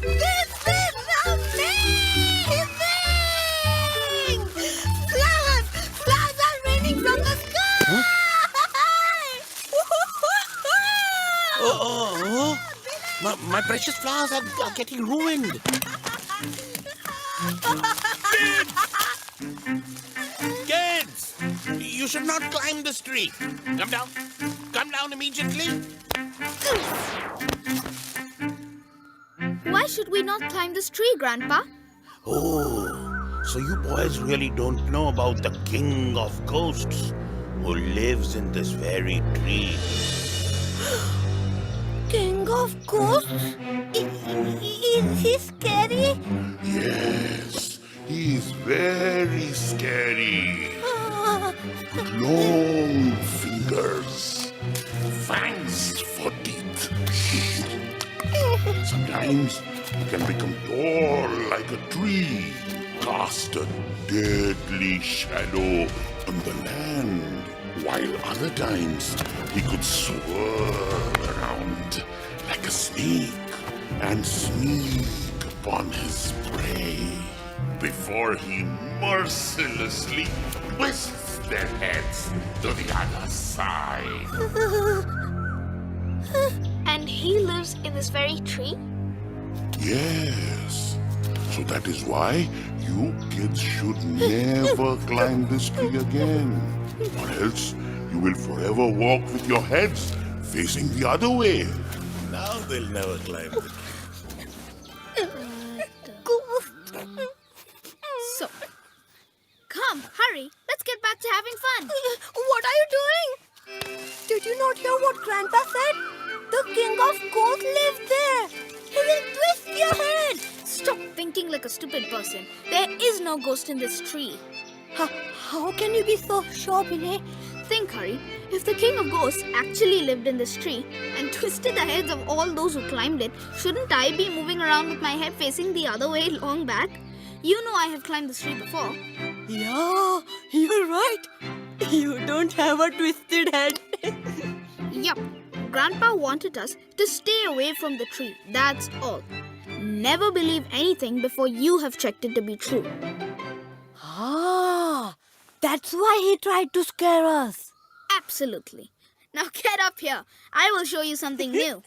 This is amazing! Flowers are raining from the sky! Huh? My precious flowers are getting ruined. Kids! You should not climb this tree. Come down. Come down immediately. Why should we not climb this tree, Grandpa? Oh, so you boys really don't know about the king of ghosts who lives in this very tree. King of ghosts? Is he scary? Yes, he's very scary. Long fingers, fangs for teeth. Sometimes he can become tall like a tree, cast a deadly shadow on the land, while other times he could swirl around like a snake and sneak upon his prey before he mercilessly twists their heads to the other side. And he lives in this very tree? Yes. So that is why you kids should never climb this tree again. Or else you will forever walk with your heads facing the other way. Now they'll never climb the tree. So, Did you not hear what Grandpa said? The king of ghosts lives there. He will twist your head. Stop thinking like a stupid person. There is no ghost in this tree. How can you be so sure, Billy? Think, Hari. If the king of ghosts actually lived in this tree and twisted the heads of all those who climbed it, shouldn't I be moving around with my head facing the other way long back? You know I have climbed this tree before. Yeah, you're right. You don't have a twisted head. Yup. Grandpa wanted us to stay away from the tree. That's all. Never believe anything before you have checked it to be true. Ah, that's why he tried to scare us. Absolutely. Now get up here. I will show you something new.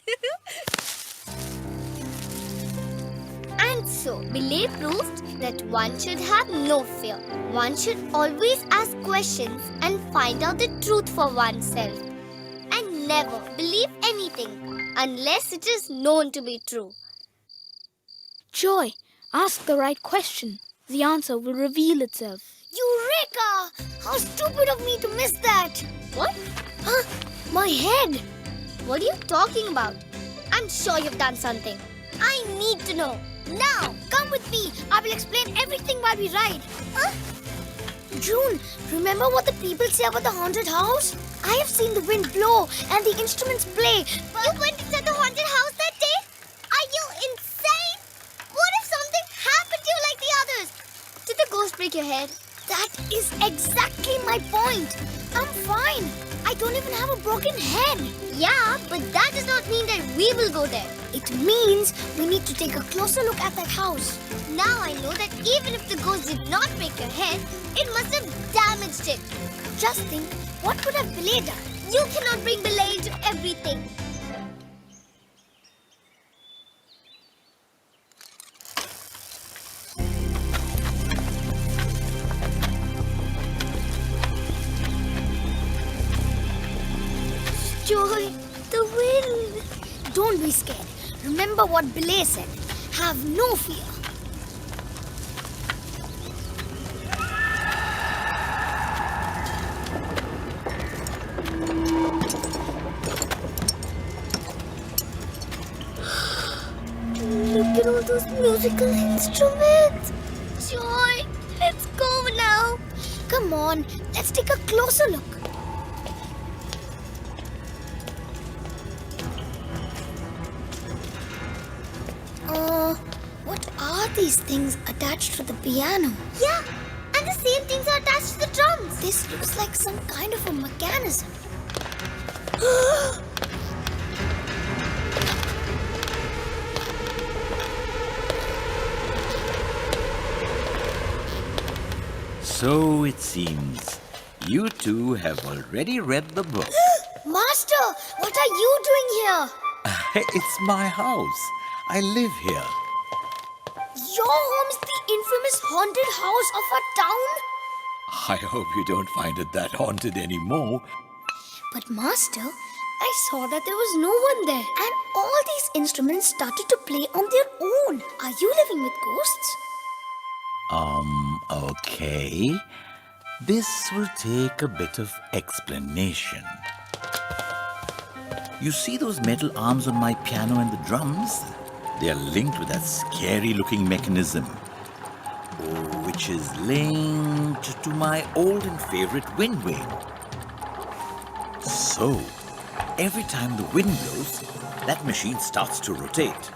And so, Billy proved that one should have no fear. One should always ask questions and find out the truth for oneself. And never believe anything unless it is known to be true. Joy, ask the right question. The answer will reveal itself. Eureka! How stupid of me to miss that! What? Huh? My head! What are you talking about? I'm sure you've done something. I need to know. Now, come with me. I will explain everything while we ride. Huh? June, remember what the people say about the haunted house? I have seen the wind blow and the instruments play. You went inside the haunted house that day? Are you insane? What if something happened to you like the others? Did the ghost break your head? That is exactly my point. I'm fine. I don't even have a broken head. Yeah, but that does not mean that we will go there. It means we need to take a closer look at that house. Now I know that even if the ghost did not break your head, it must have damaged it. Just think, what could have Belay done? You cannot bring Belay into everything. Joy, the wind. Don't be scared. Remember what Belay said. Have no fear. Look at all those musical instruments. Joy, let's go now. Come on, let's take a closer look. What are these things attached to the piano? Yeah, and the same things are attached to the drums. This looks like some kind of a mechanism. So it seems you two have already read the book. Master, what are you doing here? It's my house. I live here. Your home is the infamous haunted house of our town? I hope you don't find it that haunted anymore. But Master, I saw that there was no one there. And all these instruments started to play on their own. Are you living with ghosts? Okay. This will take a bit of explanation. You see those metal arms on my piano and the drums? They are linked with that scary-looking mechanism, which is linked to my old and favorite wind vane. So, every time the wind blows, that machine starts to rotate.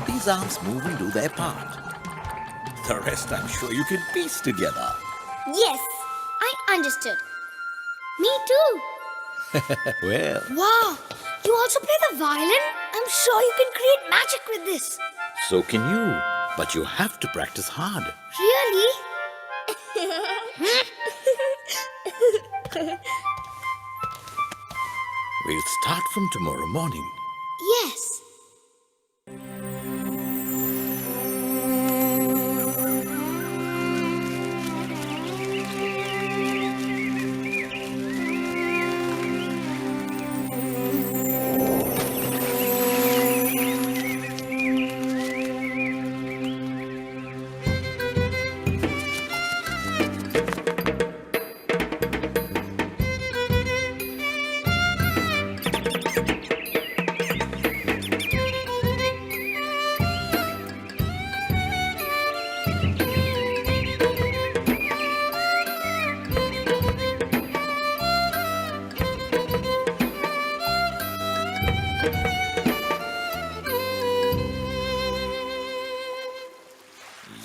These arms move and do their part. The rest I'm sure you can piece together. Yes, I understood. Me too. Well, Wow, you also play the violin? I'm sure you can create magic with this. so can you, but you have to practice hard. Really? We'll start from tomorrow morning. Yes.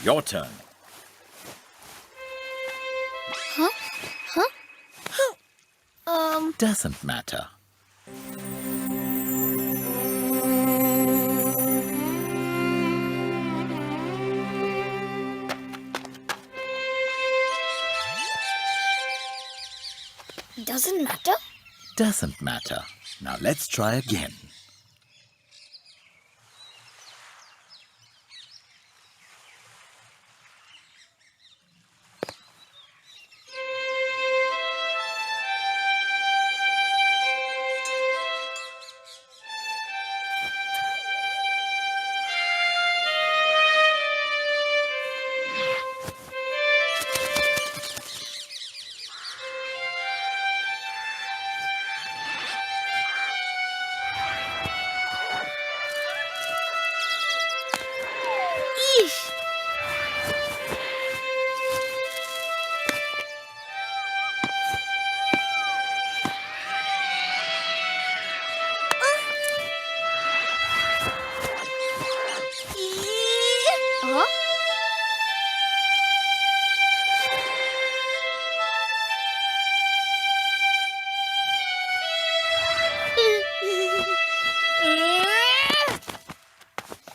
Your turn. Huh? Doesn't matter. Doesn't matter? Doesn't matter. Now let's try again. Eesh! Huh?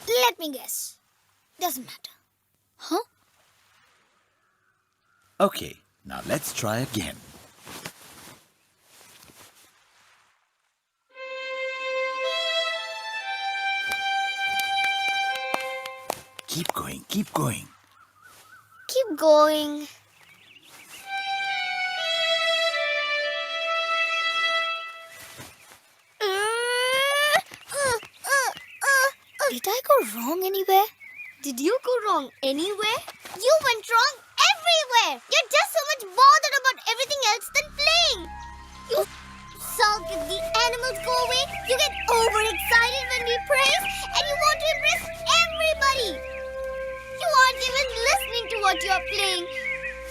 Let me guess. Doesn't matter. Huh? Okay, now let's try again. Keep going, keep going. Keep going. Did I go wrong anywhere? Did you go wrong anywhere? You went wrong everywhere. You're just so much bothered about everything else than playing. You sulk if the animals go away. You get overexcited when we praise, and you want to impress everybody. You aren't even listening to what you're playing.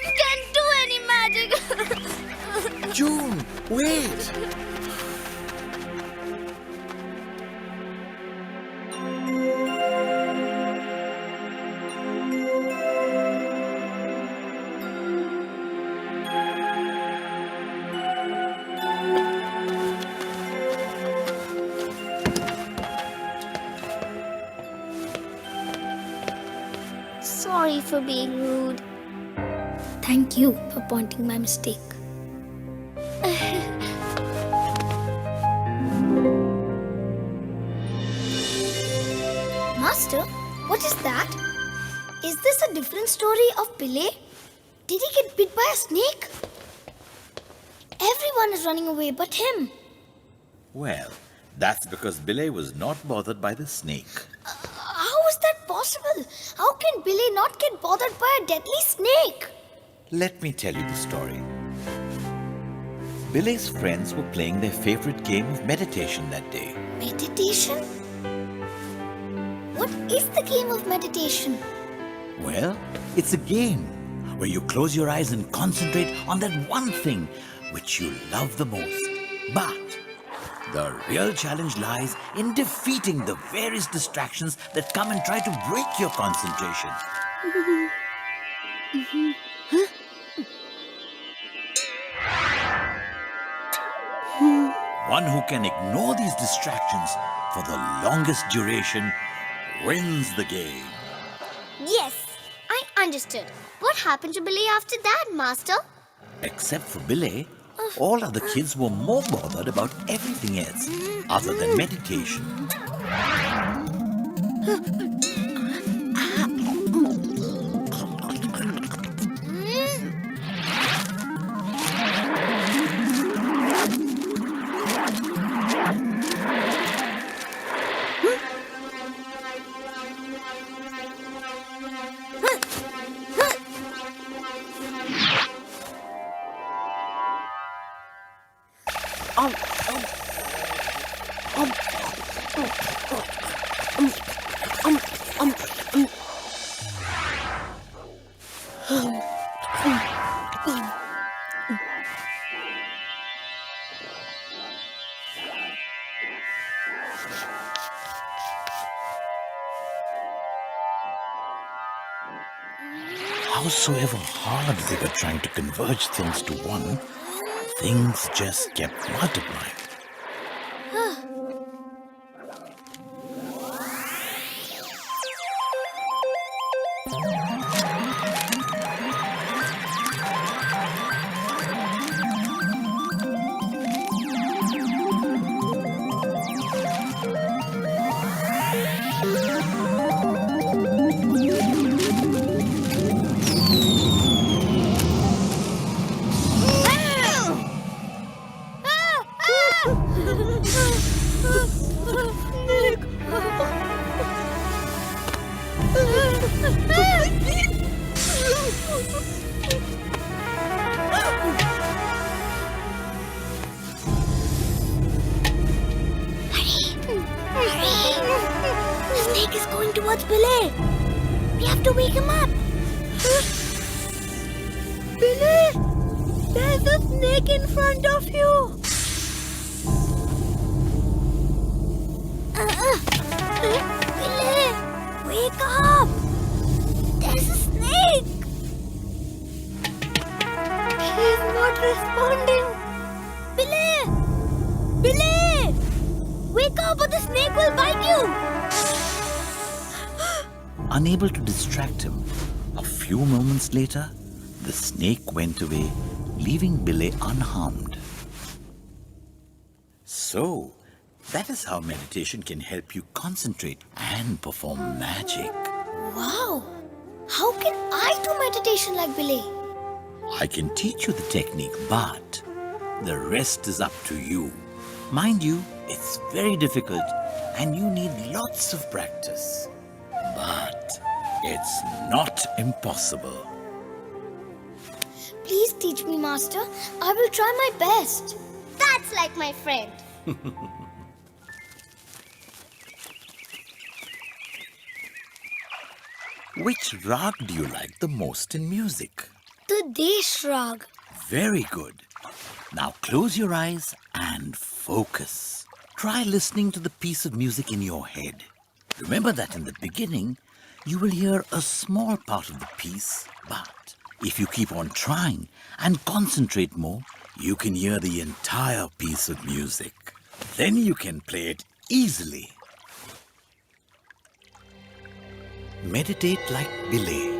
You can't do any magic. June, wait! Sorry for being rude. Thank you for pointing my mistake. Master, what is that? Is this a different story of Pillai? Did he get bit by a snake? Everyone is running away but him. Well, that's because Billy was not bothered by the snake. How is that possible? How can Billy not get bothered by a deadly snake? Let me tell you the story. Billy's friends were playing their favorite game of meditation that day. Meditation? What is the game of meditation? Well, it's a game where you close your eyes and concentrate on that one thing which you love the most. But the real challenge lies in defeating the various distractions that come and try to break your concentration. One who can ignore these distractions for the longest duration wins the game. Yes, I understood. What happened to Billy after that, Master? Except for Billy, all other kids were more bothered about everything else other than meditation. Howsoever hard they were trying to converge things to one, things just kept multiplying. The snake is going towards Billy. We have to wake him up. Billy, there's a snake in front of you. Billy, wake up. There's a snake. He's not responding. Billy, wake up or the snake will bite you. Unable to distract him, a few moments later, the snake went away, leaving Billy unharmed. So, that is how meditation can help you concentrate and perform magic. Wow, how can I do meditation like Billy? I can teach you the technique, but the rest is up to you. Mind you, it's very difficult and you need lots of practice. But it's not impossible. Please teach me, Master. I will try my best. That's like my friend. Which rag do you like the most in music? The Desh Rag. Very good. Now close your eyes and focus. Try listening to the piece of music in your head. Remember that in the beginning, you will hear a small part of the piece, but if you keep on trying and concentrate more, you can hear the entire piece of music. Then you can play it easily. Meditate like Billy.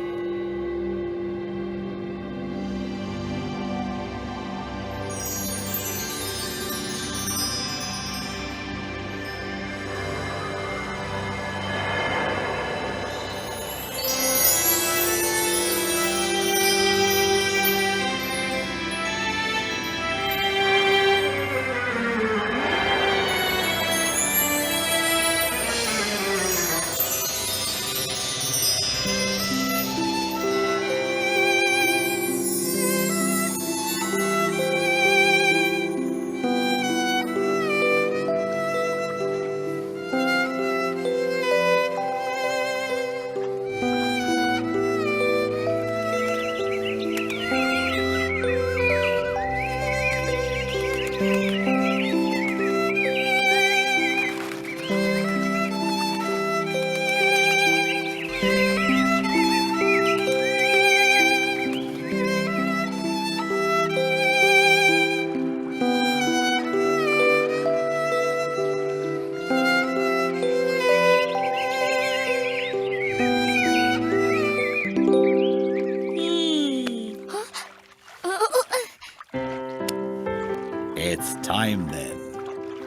It's time then.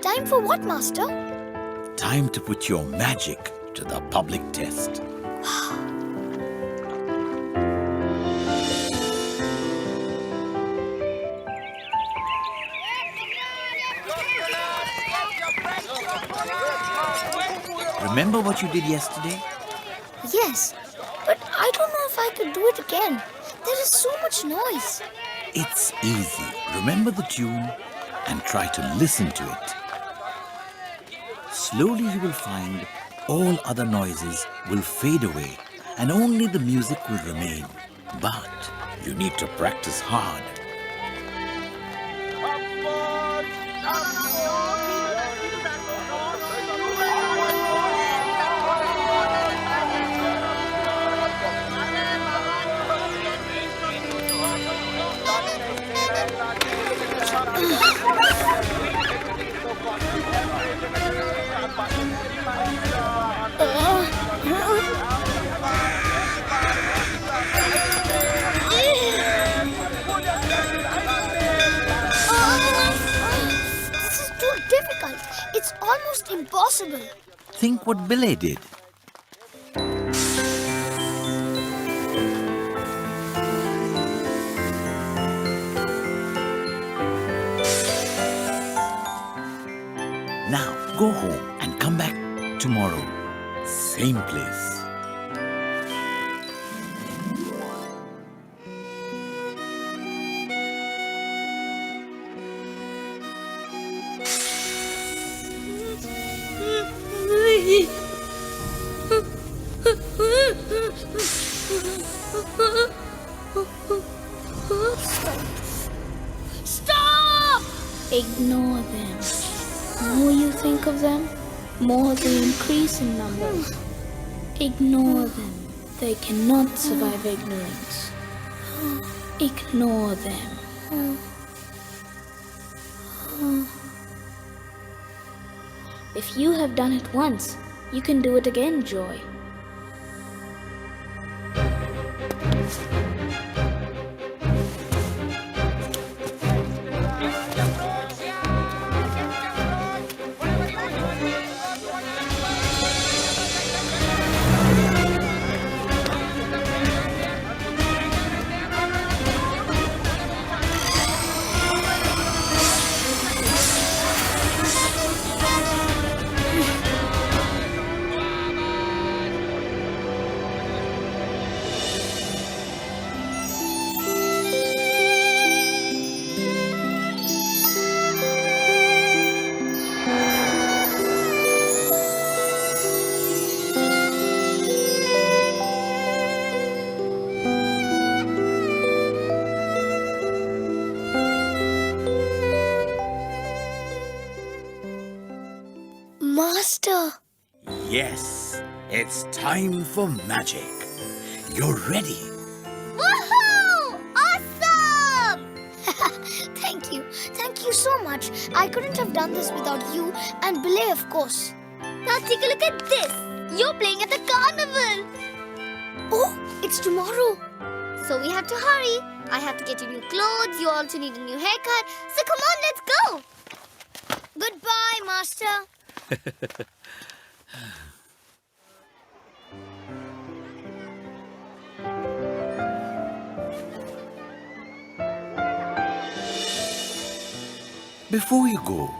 Time for what, Master? Time to put your magic to the public test. Remember what you did yesterday? Yes, but I don't know if I could do it again. There is so much noise. It's easy. Remember the tune and try to listen to it. Slowly you will find all other noises will fade away and only the music will remain. But you need to practice hard. just impossible. Think what Billy did. Now go home and come back tomorrow. Same place. Stop! Ignore them. The more you think of them, more they increase in numbers. Ignore them. They cannot survive ignorance. Ignore them. If you have done it once, you can do it again, Joy. Master! Yes, it's time for magic. You're ready. Woohoo! Awesome! Thank you. Thank you so much. I couldn't have done this without you and Belay, of course. Now take a look at this. You're playing at the carnival. Oh, it's tomorrow. So we have to hurry. I have to get you new clothes. You also need a new haircut. So come on, let's go. Goodbye, Master. Before you go,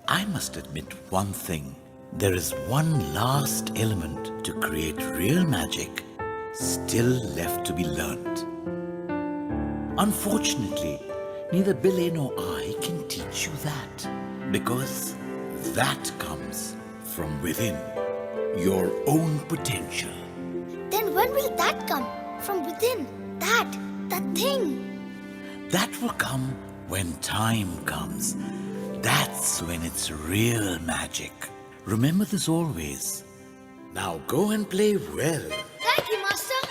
I must admit one thing. There is one last element to create real magic still left to be learnt. Unfortunately, neither Billy nor I can teach you that, because that comes from within, your own potential. Then when will that come? From within? That thing. That will come when time comes. That's when it's real magic. Remember this always. Now go and play well. Thank you, Master.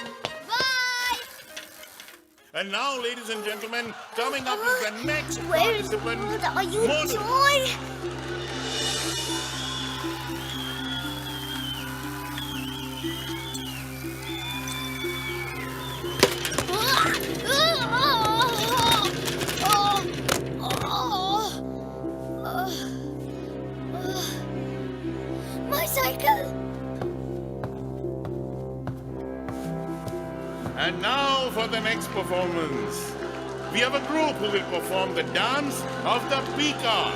Bye. And now, ladies and gentlemen, coming up is the next Where in the participant. world are you, Moulding. Joy? My cycle. And now for the next performance. We have a group who will perform the dance of the peacock.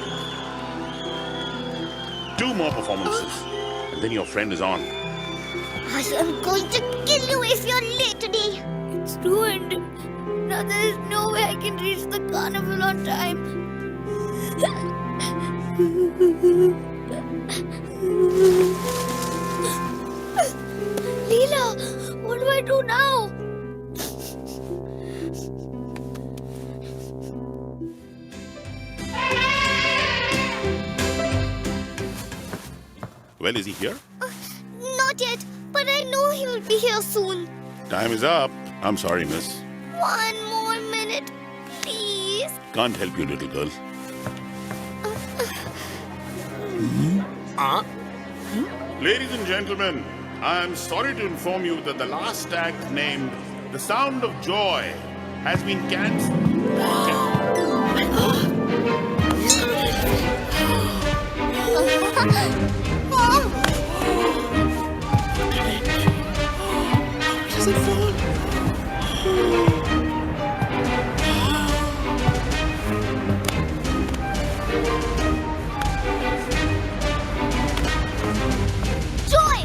2 more performances, and then your friend is on. I am going to kill you if you're late today. It's ruined. Now there is no way I can reach the carnival on time. Leela, what do I do now? Well, is he here? Not yet, but I know he will be here soon. Time is up. I'm sorry, miss. 1 more minute, please. Can't help you, little girl. Ladies and gentlemen, I am sorry to inform you that the last act, named The Sound of Joy, has been cancelled. Does it fall? Joy!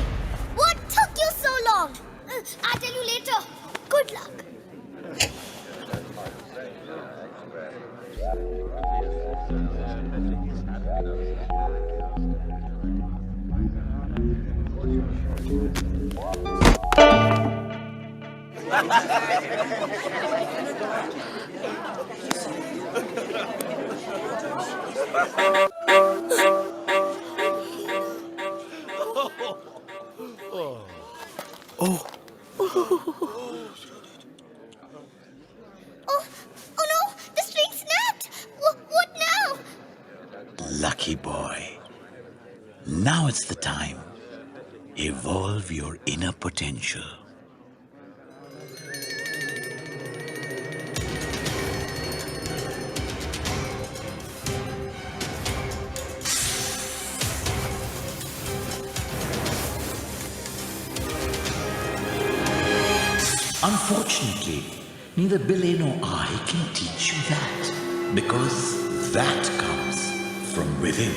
What took you so long? I'll tell you later. Good luck. Oh, Oh no! The string snapped! What now? Lucky boy. Now it's the time. Evolve your inner potential. Unfortunately, neither Billy nor I can teach you that, because that comes from within.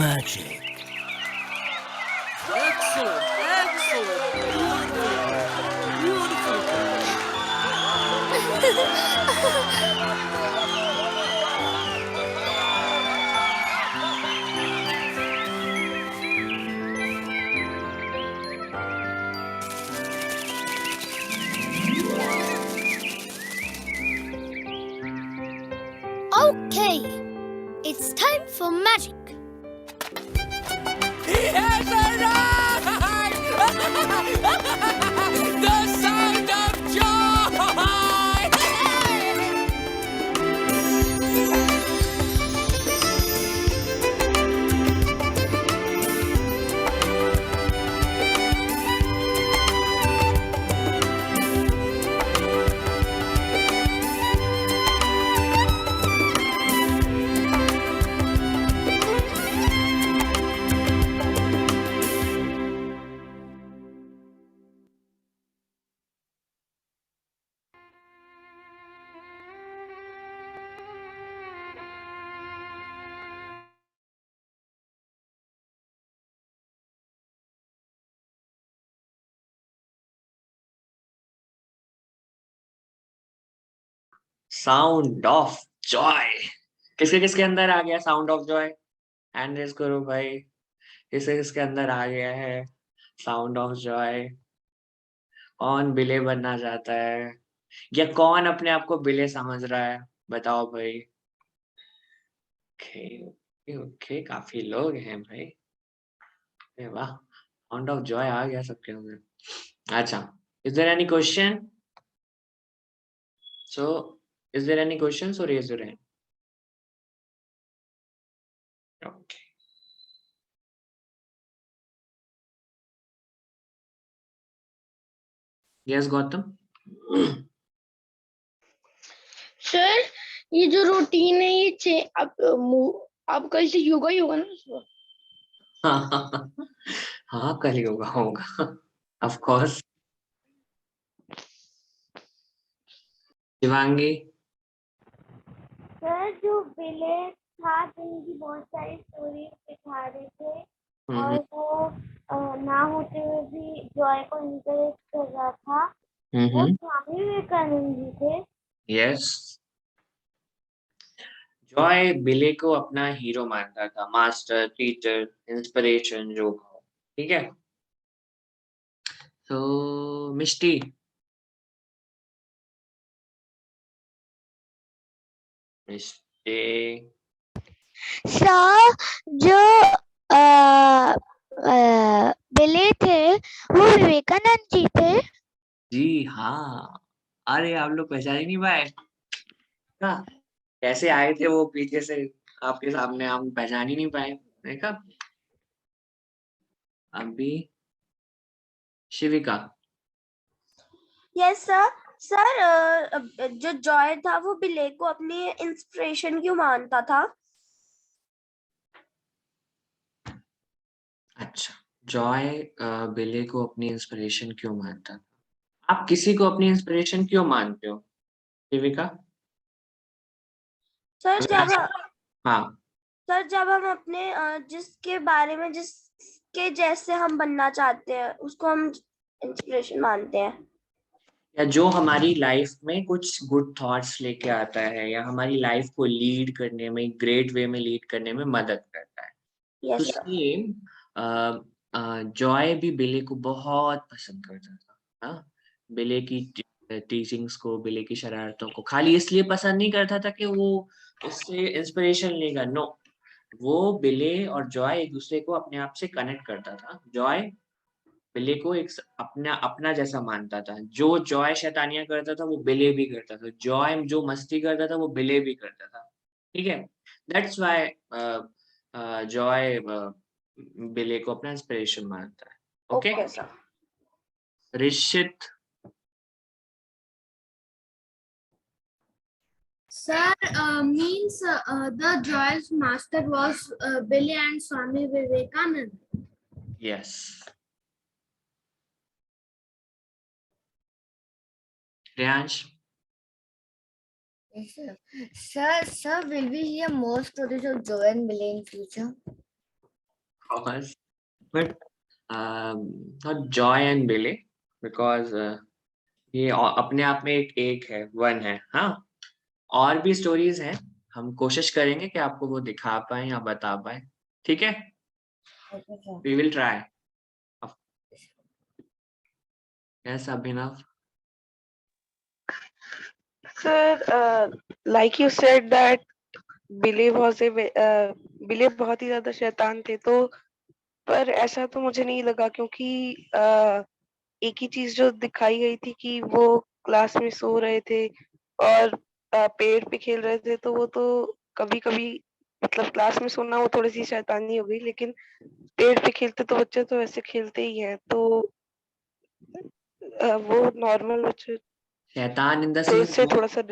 Magic. excellent, excellent. Beautiful, Okay, it's time for magic. He has arrived! The sound of joy! Sound of joy किसके किसके अंदर आ गया sound of joy? Hand raise करो भाई, किसके किसके अंदर आ गया है साउंड ऑफ जॉय? कौन बिले बनना चाहता है या कौन अपने आप को बिले समझ रहा है? बताओ भाई। ओके ओके ओके, काफी लोग हैं भाई। अरे वाह, साउंड ऑफ जॉय आ गया सबके अंदर। अच्छा, is there any question? So, is there any question? So raise your hand. Okay. Yes, Gautam. Sir ये जो रूटीन है ये अब कल से योगा ही होगा ना सुबह? हाँ, कल योगा होगा. Of course. शिवांगी? सर जो विलेज था जिनकी बहुत सारी स्टोरी दिखा रहे थे और वो ना होते हुए भी जॉय को इंकरेज कर रहा था, वो स्वामी विवेकानंद जी थे। यस, जॉय बिले को अपना हीरो मानता था, मास्टर, टीचर, इंस्पिरेशन, जो कहो, ठीक है। तो मिष्टी, सर जो बिले थे वो विवेकानंद जी थे। जी हाँ, अरे आप लोग पहचान ही नहीं पाए? हाँ, कैसे आए थे वो पीछे से आपके सामने, हम पहचान ही नहीं पाए, देखा? अभी शिविका? Yes sir. सर जो जॉय था वो बिले को अपनी इंस्पिरेशन क्यों मानता था? अच्छा, जॉय बिले को अपनी इंस्पिरेशन क्यों मानता था? आप किसी को अपनी इंस्पिरेशन क्यों मानते हो शिविका? सर जब हाँ, सर जब हम अपने जिसके बारे में जिसके जैसे हम बनना चाहते हैं उसको हम इंस्पिरेशन मानते हैं। या जो हमारी लाइफ में कुछ गुड थॉट्स लेके आता है या हमारी लाइफ को लीड करने में, ग्रेट वे में लीड करने में मदद करता है। तो यस सर। सेम जॉय भी बिले को बहुत पसंद करता था। हाँ, बिले की टीचिंग्स को, बिले की शरारतों को खाली इसलिए पसंद नहीं करता था कि वो उससे इंस्पिरेशन लेगा, नो, वो बिले और जॉय एक दूसरे को अपने आप से कनेक्ट करता था। जॉय बिले को एक अपना अपना जैसा मानता था। जो जॉय शैतानियां करता था वो बिले भी करता था, जॉय जो मस्ती करता था वो बिले भी करता था, ठीक है। दैट्स व्हाई जॉय बिले को अपना इंस्पिरेशन मानता है। Okay okay sir. Rishit? Sir, means the Joy's master was Billy and Swami Vivekananda. Yes. Riyansh? Yes, sir. Sir, will we hear more stories of Joy and Billy in future? Of course. But not Joy and Billy, because ये अपने आप में एक है, one है। हाँ, और भी स्टोरीज हैं, हम कोशिश करेंगे कि आपको वो दिखा पाए या बता पाए, ठीक है। Okay, sir. We will try. Yes Abhinav? Sir, like you said that बिले बहुत ही ज्यादा शैतान थे, तो पर ऐसा तो मुझे नहीं लगा, क्योंकि एक ही चीज जो दिखाई गई थी कि वो क्लास में सो रहे थे और पेड़ पे खेल रहे थे, तो वो तो कभी-कभी मतलब क्लास में सोना वो थोड़ी सी शैतानी हो गई, लेकिन पेड़ पे खेलते तो बच्चे तो वैसे खेलते ही हैं, तो वो नॉर्मल बच्चे शैतान इन द तो सेंस इससे वो थोड़ा सा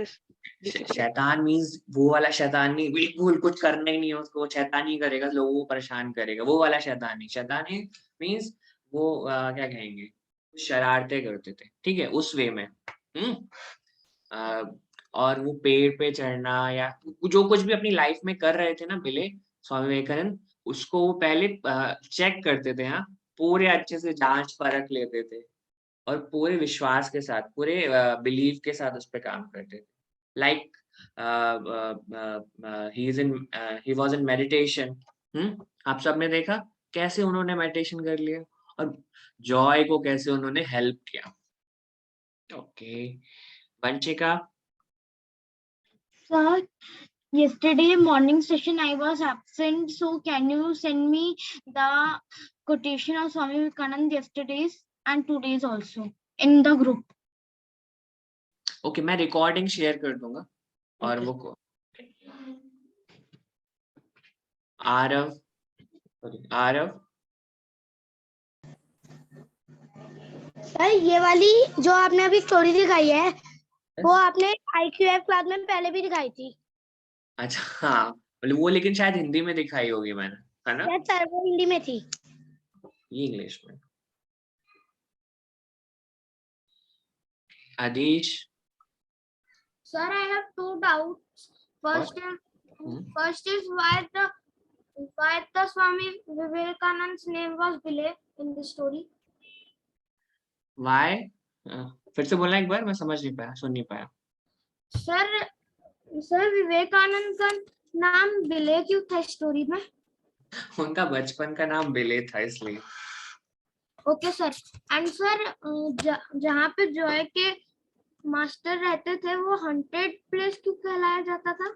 शैतान मीन्स वो वाला शैतान नहीं, बिल्कुल कुछ करना ही नहीं है उसको, वो शैतानी करेगा, लोगों को परेशान करेगा, वो वाला शैतान नहीं। शैतानी मीन्स वो क्या कहेंगे, शरारतें करते थे, ठीक है, उस वे में। और वो पेड़ पे चढ़ना या जो कुछ भी अपनी लाइफ में कर रहे थे ना बिले, स्वामी विवेकानंद, उसको वो पहले चेक करते थे। हाँ, पूरे अच्छे से जांच परख लेते थे और पूरे विश्वास के साथ, पूरे बिलीव के साथ उस पर काम करते थे। Like he was in meditation. आप सबने देखा कैसे उन्होंने मेडिटेशन कर लिया और जॉय को कैसे उन्होंने हेल्प किया। Okay, Vanshika? Sir, yesterday morning session I was absent, so can you send me the quotation of Swami Vivekananda yesterday's and today's also in the group? Okay, मैं रिकॉर्डिंग शेयर कर दूंगा और वो को आरव, आरव सर ये वाली जो आपने अभी स्टोरी दिखाई है वो आपने IQF क्लास में पहले भी दिखाई थी। अच्छा, हाँ, मतलब वो लेकिन शायद हिंदी में दिखाई होगी मैंने, है ना? यस सर, वो हिंदी में थी। ये इंग्लिश में। आदिश? Sir, I have two doubts. First is why the Swami Vivekananda's name was Bilay in the story. Why? फिर से बोलना एक बार, मैं समझ नहीं पाया, सुन नहीं पाया. सर विवेकानंद का नाम बिले क्यों था स्टोरी में? उनका बचपन का नाम बिले था इसलिए. Okay sir. एंड सर जहाँ पे जॉय के मास्टर रहते थे वो हॉन्टेड प्लेस क्यों कहलाया जाता था?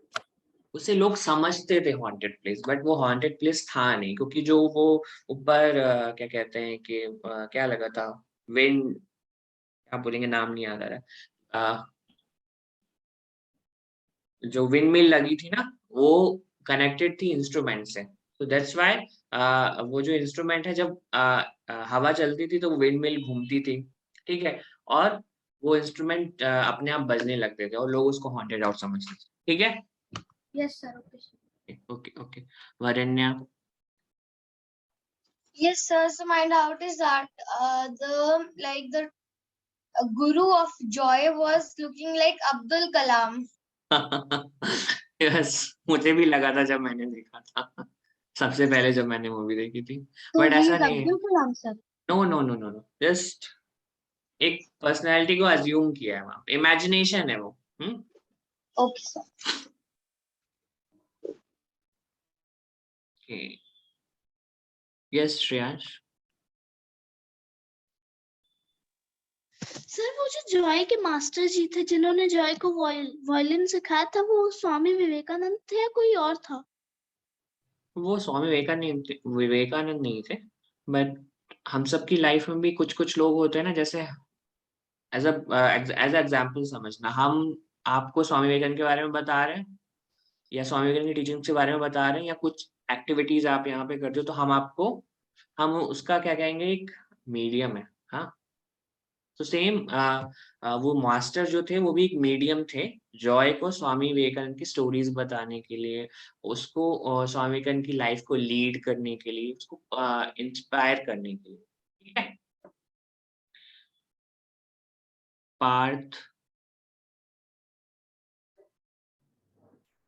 उसे लोग समझते थे हॉन्टेड प्लेस, बट वो हॉन्टेड प्लेस था नहीं, क्योंकि जो वो ऊपर क्या कहते हैं कि क्या लगा था, विंड, क्या बोलेंगे, नाम नहीं याद आ रहा, जो विंड मिल लगी थी ना, वो कनेक्टेड थी इंस्ट्रूमेंट से. तो दैट्स व्हाई वो जो इंस्ट्रूमेंट है, जब हवा चलती थी तो विंड मिल घूमती थी, ठीक है, और वो इंस्ट्रूमेंट अपने आप बजने लगते थे और लोग उसको हॉन्टेड हाउस समझते थे. ठीक है. Yes sir. Okay okay. Varanya. Yes, sir. So my doubt is that the guru of joy was looking like Abdul Kalam. Yes, मुझे भी लगा था जब मैंने देखा था, सबसे पहले जब मैंने मूवी देखी थी, तो बट he ऐसा is नहीं है. Abdul Kalam, sir. No no no no no, just एक पर्सनालिटी को अज्यूम किया है वहां पे, इमेजिनेशन है वो. Okay, sir. Okay. Yes Shreyansh. Sir वो जो जॉय के मास्टर जी थे जिन्होंने जॉय को वायलिन सिखाया था, वो स्वामी विवेकानंद थे या कोई और था? वो स्वामी विवेकानंद नहीं थे, बट हम सबकी लाइफ में भी कुछ कुछ लोग होते हैं ना, जैसे एज एग्जाम्पल समझना, हम आपको स्वामी विवेकानंद के बारे में बता रहे हैं या स्वामी विवेकानंद की टीचिंग के बारे में बता रहे हैं, या कुछ एक्टिविटीज आप यहाँ पे करते हो, तो हम उसका क्या कहेंगे, एक मीडियम है. हाँ, तो सेम वो मास्टर जो थे वो भी एक मीडियम थे जॉय को स्वामी विवेकानंद की स्टोरीज बताने के लिए, उसको स्वामी विवेकानंद की लाइफ को लीड करने के लिए, उसको इंस्पायर करने के लिए. ठीक है. Partha.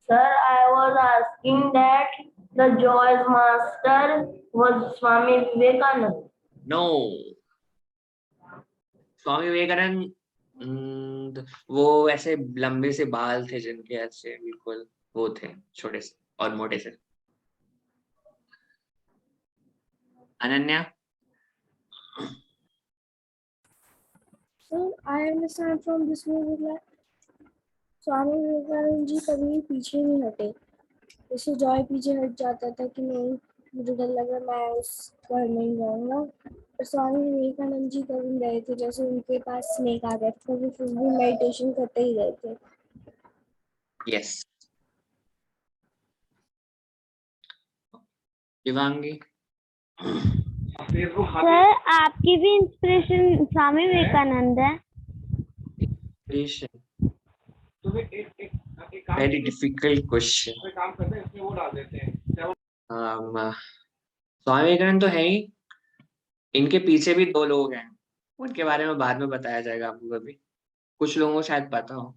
Sir, I was asking that the Joy's master was Swami Vivekananda. No. Swami Vivekananda वो ऐसे लंबे से बाल थे जिनके ऐसे बिल्कुल वो थे, छोटे से और मोटे से. Ananya. So I understand from this movie that स्वामी विवेकानंद जी कभी पीछे नहीं हटे. जैसे जॉय पीछे हट जाता था कि नहीं मुझे डर लगा, मैं उस घर नहीं जाऊंगा, पर स्वामी विवेकानंद जी कभी गए थे, जैसे उनके पास स्नेक आ गए थे तो वो फिर भी मेडिटेशन करते ही गए थे. यस. दिवांगी. सर आपकी भी इंस्पिरेशन स्वामी विवेकानंद है? Very difficult question. Swami Vivekananda तो है ही, इनके पीछे भी दो लोग हैं, उनके बारे में बाद में बताया जाएगा आपको कभी, कुछ लोगों को शायद पता हो.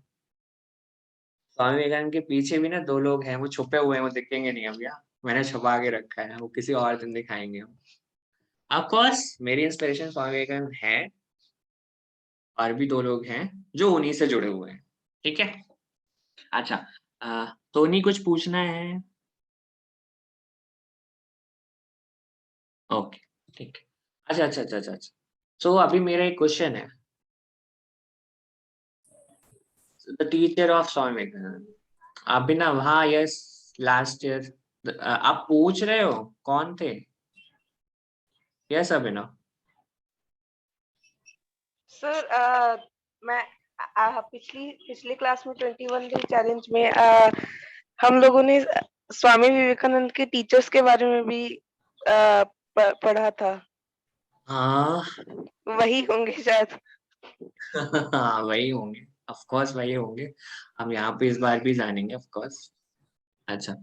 स्वामी विवेकानंद के पीछे भी ना दो लोग हैं, वो छुपे हुए हैं, वो दिखेंगे नहीं अभी. मैंने छुपा के रखा है, वो किसी और दिन दिखाएंगे हम. ऑफ कोर्स मेरी इंस्पिरेशन स्वामी विवेकानंद है, और भी दो लोग हैं जो उन्हीं से जुड़े हुए हैं. ठीक है. अच्छा, तो नहीं कुछ पूछना है? ओके, ठीक है. अच्छा अच्छा अच्छा अच्छा अच्छा. सो अभी मेरा एक क्वेश्चन है. The teacher of Swami Vivekananda, अभिनव. हाँ, यस, लास्ट ईयर. आप पूछ रहे हो कौन थे? यस अभिनव. सर मैं पिछली क्लास में 21 डे चैलेंज में हम लोगों ने स्वामी विवेकानंद के टीचर्स के बारे में भी पढ़ा था. हाँ. वही होंगे शायद. हाँ वही होंगे, ऑफ कोर्स वही होंगे. हम यहाँ पे इस बार भी जानेंगे ऑफ कोर्स. अच्छा.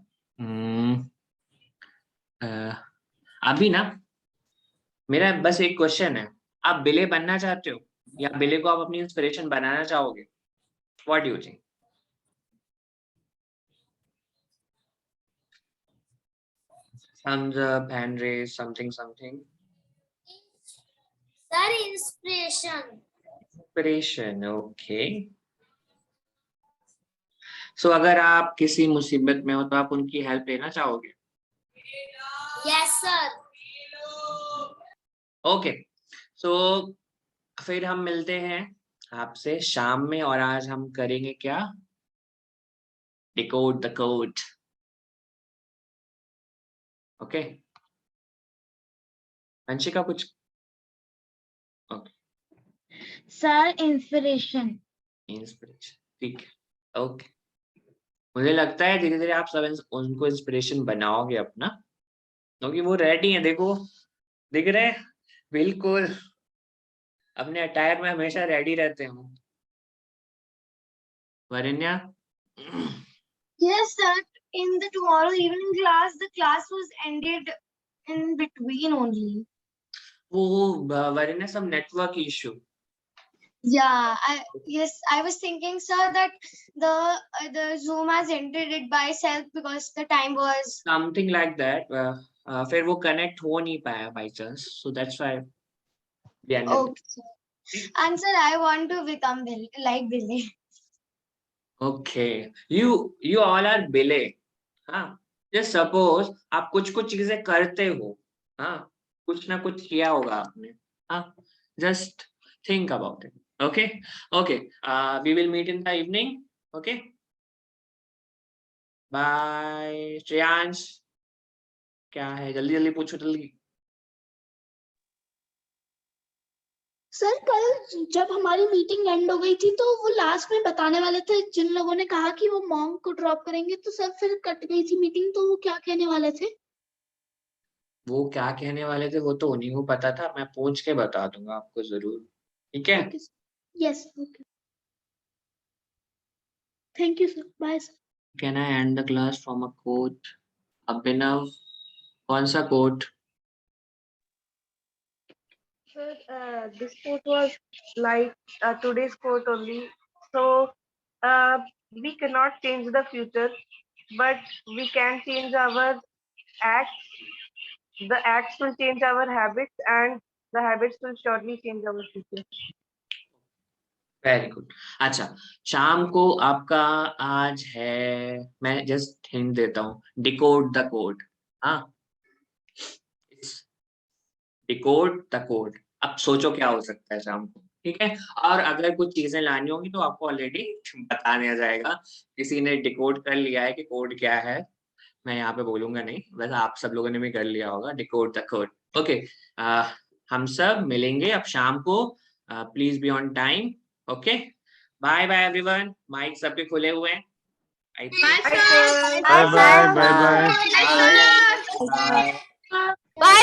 अभी ना मेरा बस एक क्वेश्चन है, आप बिले बनना चाहते हो या बिले को आप अपनी इंस्पिरेशन बनाना चाहोगे? What do you think? thumbs up, hand raise, something. Sir, inspiration. Inspiration, okay. So अगर आप किसी मुसीबत में हो तो आप उनकी हेल्प लेना चाहोगे? Yes, sir. ओके, सो फिर हम मिलते हैं आपसे शाम में और आज हम करेंगे क्या? Decode the code. Okay, Anshika कुछ? Okay, sir inspiration. ठीक है, ओके. मुझे लगता है धीरे धीरे आप सब उनको इंस्पिरेशन बनाओगे अपना, क्योंकि वो रेडी है. देखो, दिख रहे हैं बिल्कुल अपने अटायर में हमेशा रेडी रहते हो. वरिन्या? Yes, sir. In the tomorrow evening class, the class was ended in between only. वो वरिन्या, some network issue. Yeah, I was thinking, sir, that the Zoom has ended it by itself because the time was Something like that. फिर वो connect हो नहीं पाया by chance, so that's why we ended. okay. And sir, I want to become like Billy. Okay, you all are Billy. हाँ, just suppose आप कुछ चीजें करते हो, हाँ, कुछ ना कुछ किया होगा आपने, हाँ, just think about it. Okay, we will meet in the evening. Okay, bye. Shreyansh, क्या है? जल्दी पूछो, जल्दी. सर कल जब हमारी मीटिंग एंड हो गई थी तो वो लास्ट में बताने वाले थे, जिन लोगों ने कहा कि वो मॉन्क को ड्रॉप करेंगे, तो सर फिर कट गई थी मीटिंग. तो वो क्या कहने वाले थे? वो क्या कहने वाले थे वो तो उन्हीं को पता था. मैं पूछ के बता दूंगा आपको जरूर. ठीक है? Yes, okay. Thank you sir. Bye sir. Can I end the class from a quote? Abhinav, कौन सा quote? Sir, this quote was like today's quote only. So we cannot change the future, but we can change our acts. The acts will change our habits, and the habits will surely change our future. Very good. अच्छा, शाम को आपका आज है, मैं just hint देता हूँ, decode the code. हाँ, डिकोड द कोड. अब सोचो क्या हो सकता है शाम को. ठीक है, और अगर कुछ चीजें लानी होगी तो आपको ऑलरेडी बता दिया जाएगा. किसी ने डिकोड कर लिया है कि कोड क्या है, मैं यहाँ पे बोलूंगा नहीं, वैसे आप सब लोगों ने भी कर लिया होगा. Decode the code. ओके, हम सब मिलेंगे अब शाम को. Please be on time. Okay, bye bye everyone. Mic सबके खुले हुए हैं. Bye sir. Bye. Bye. Bye.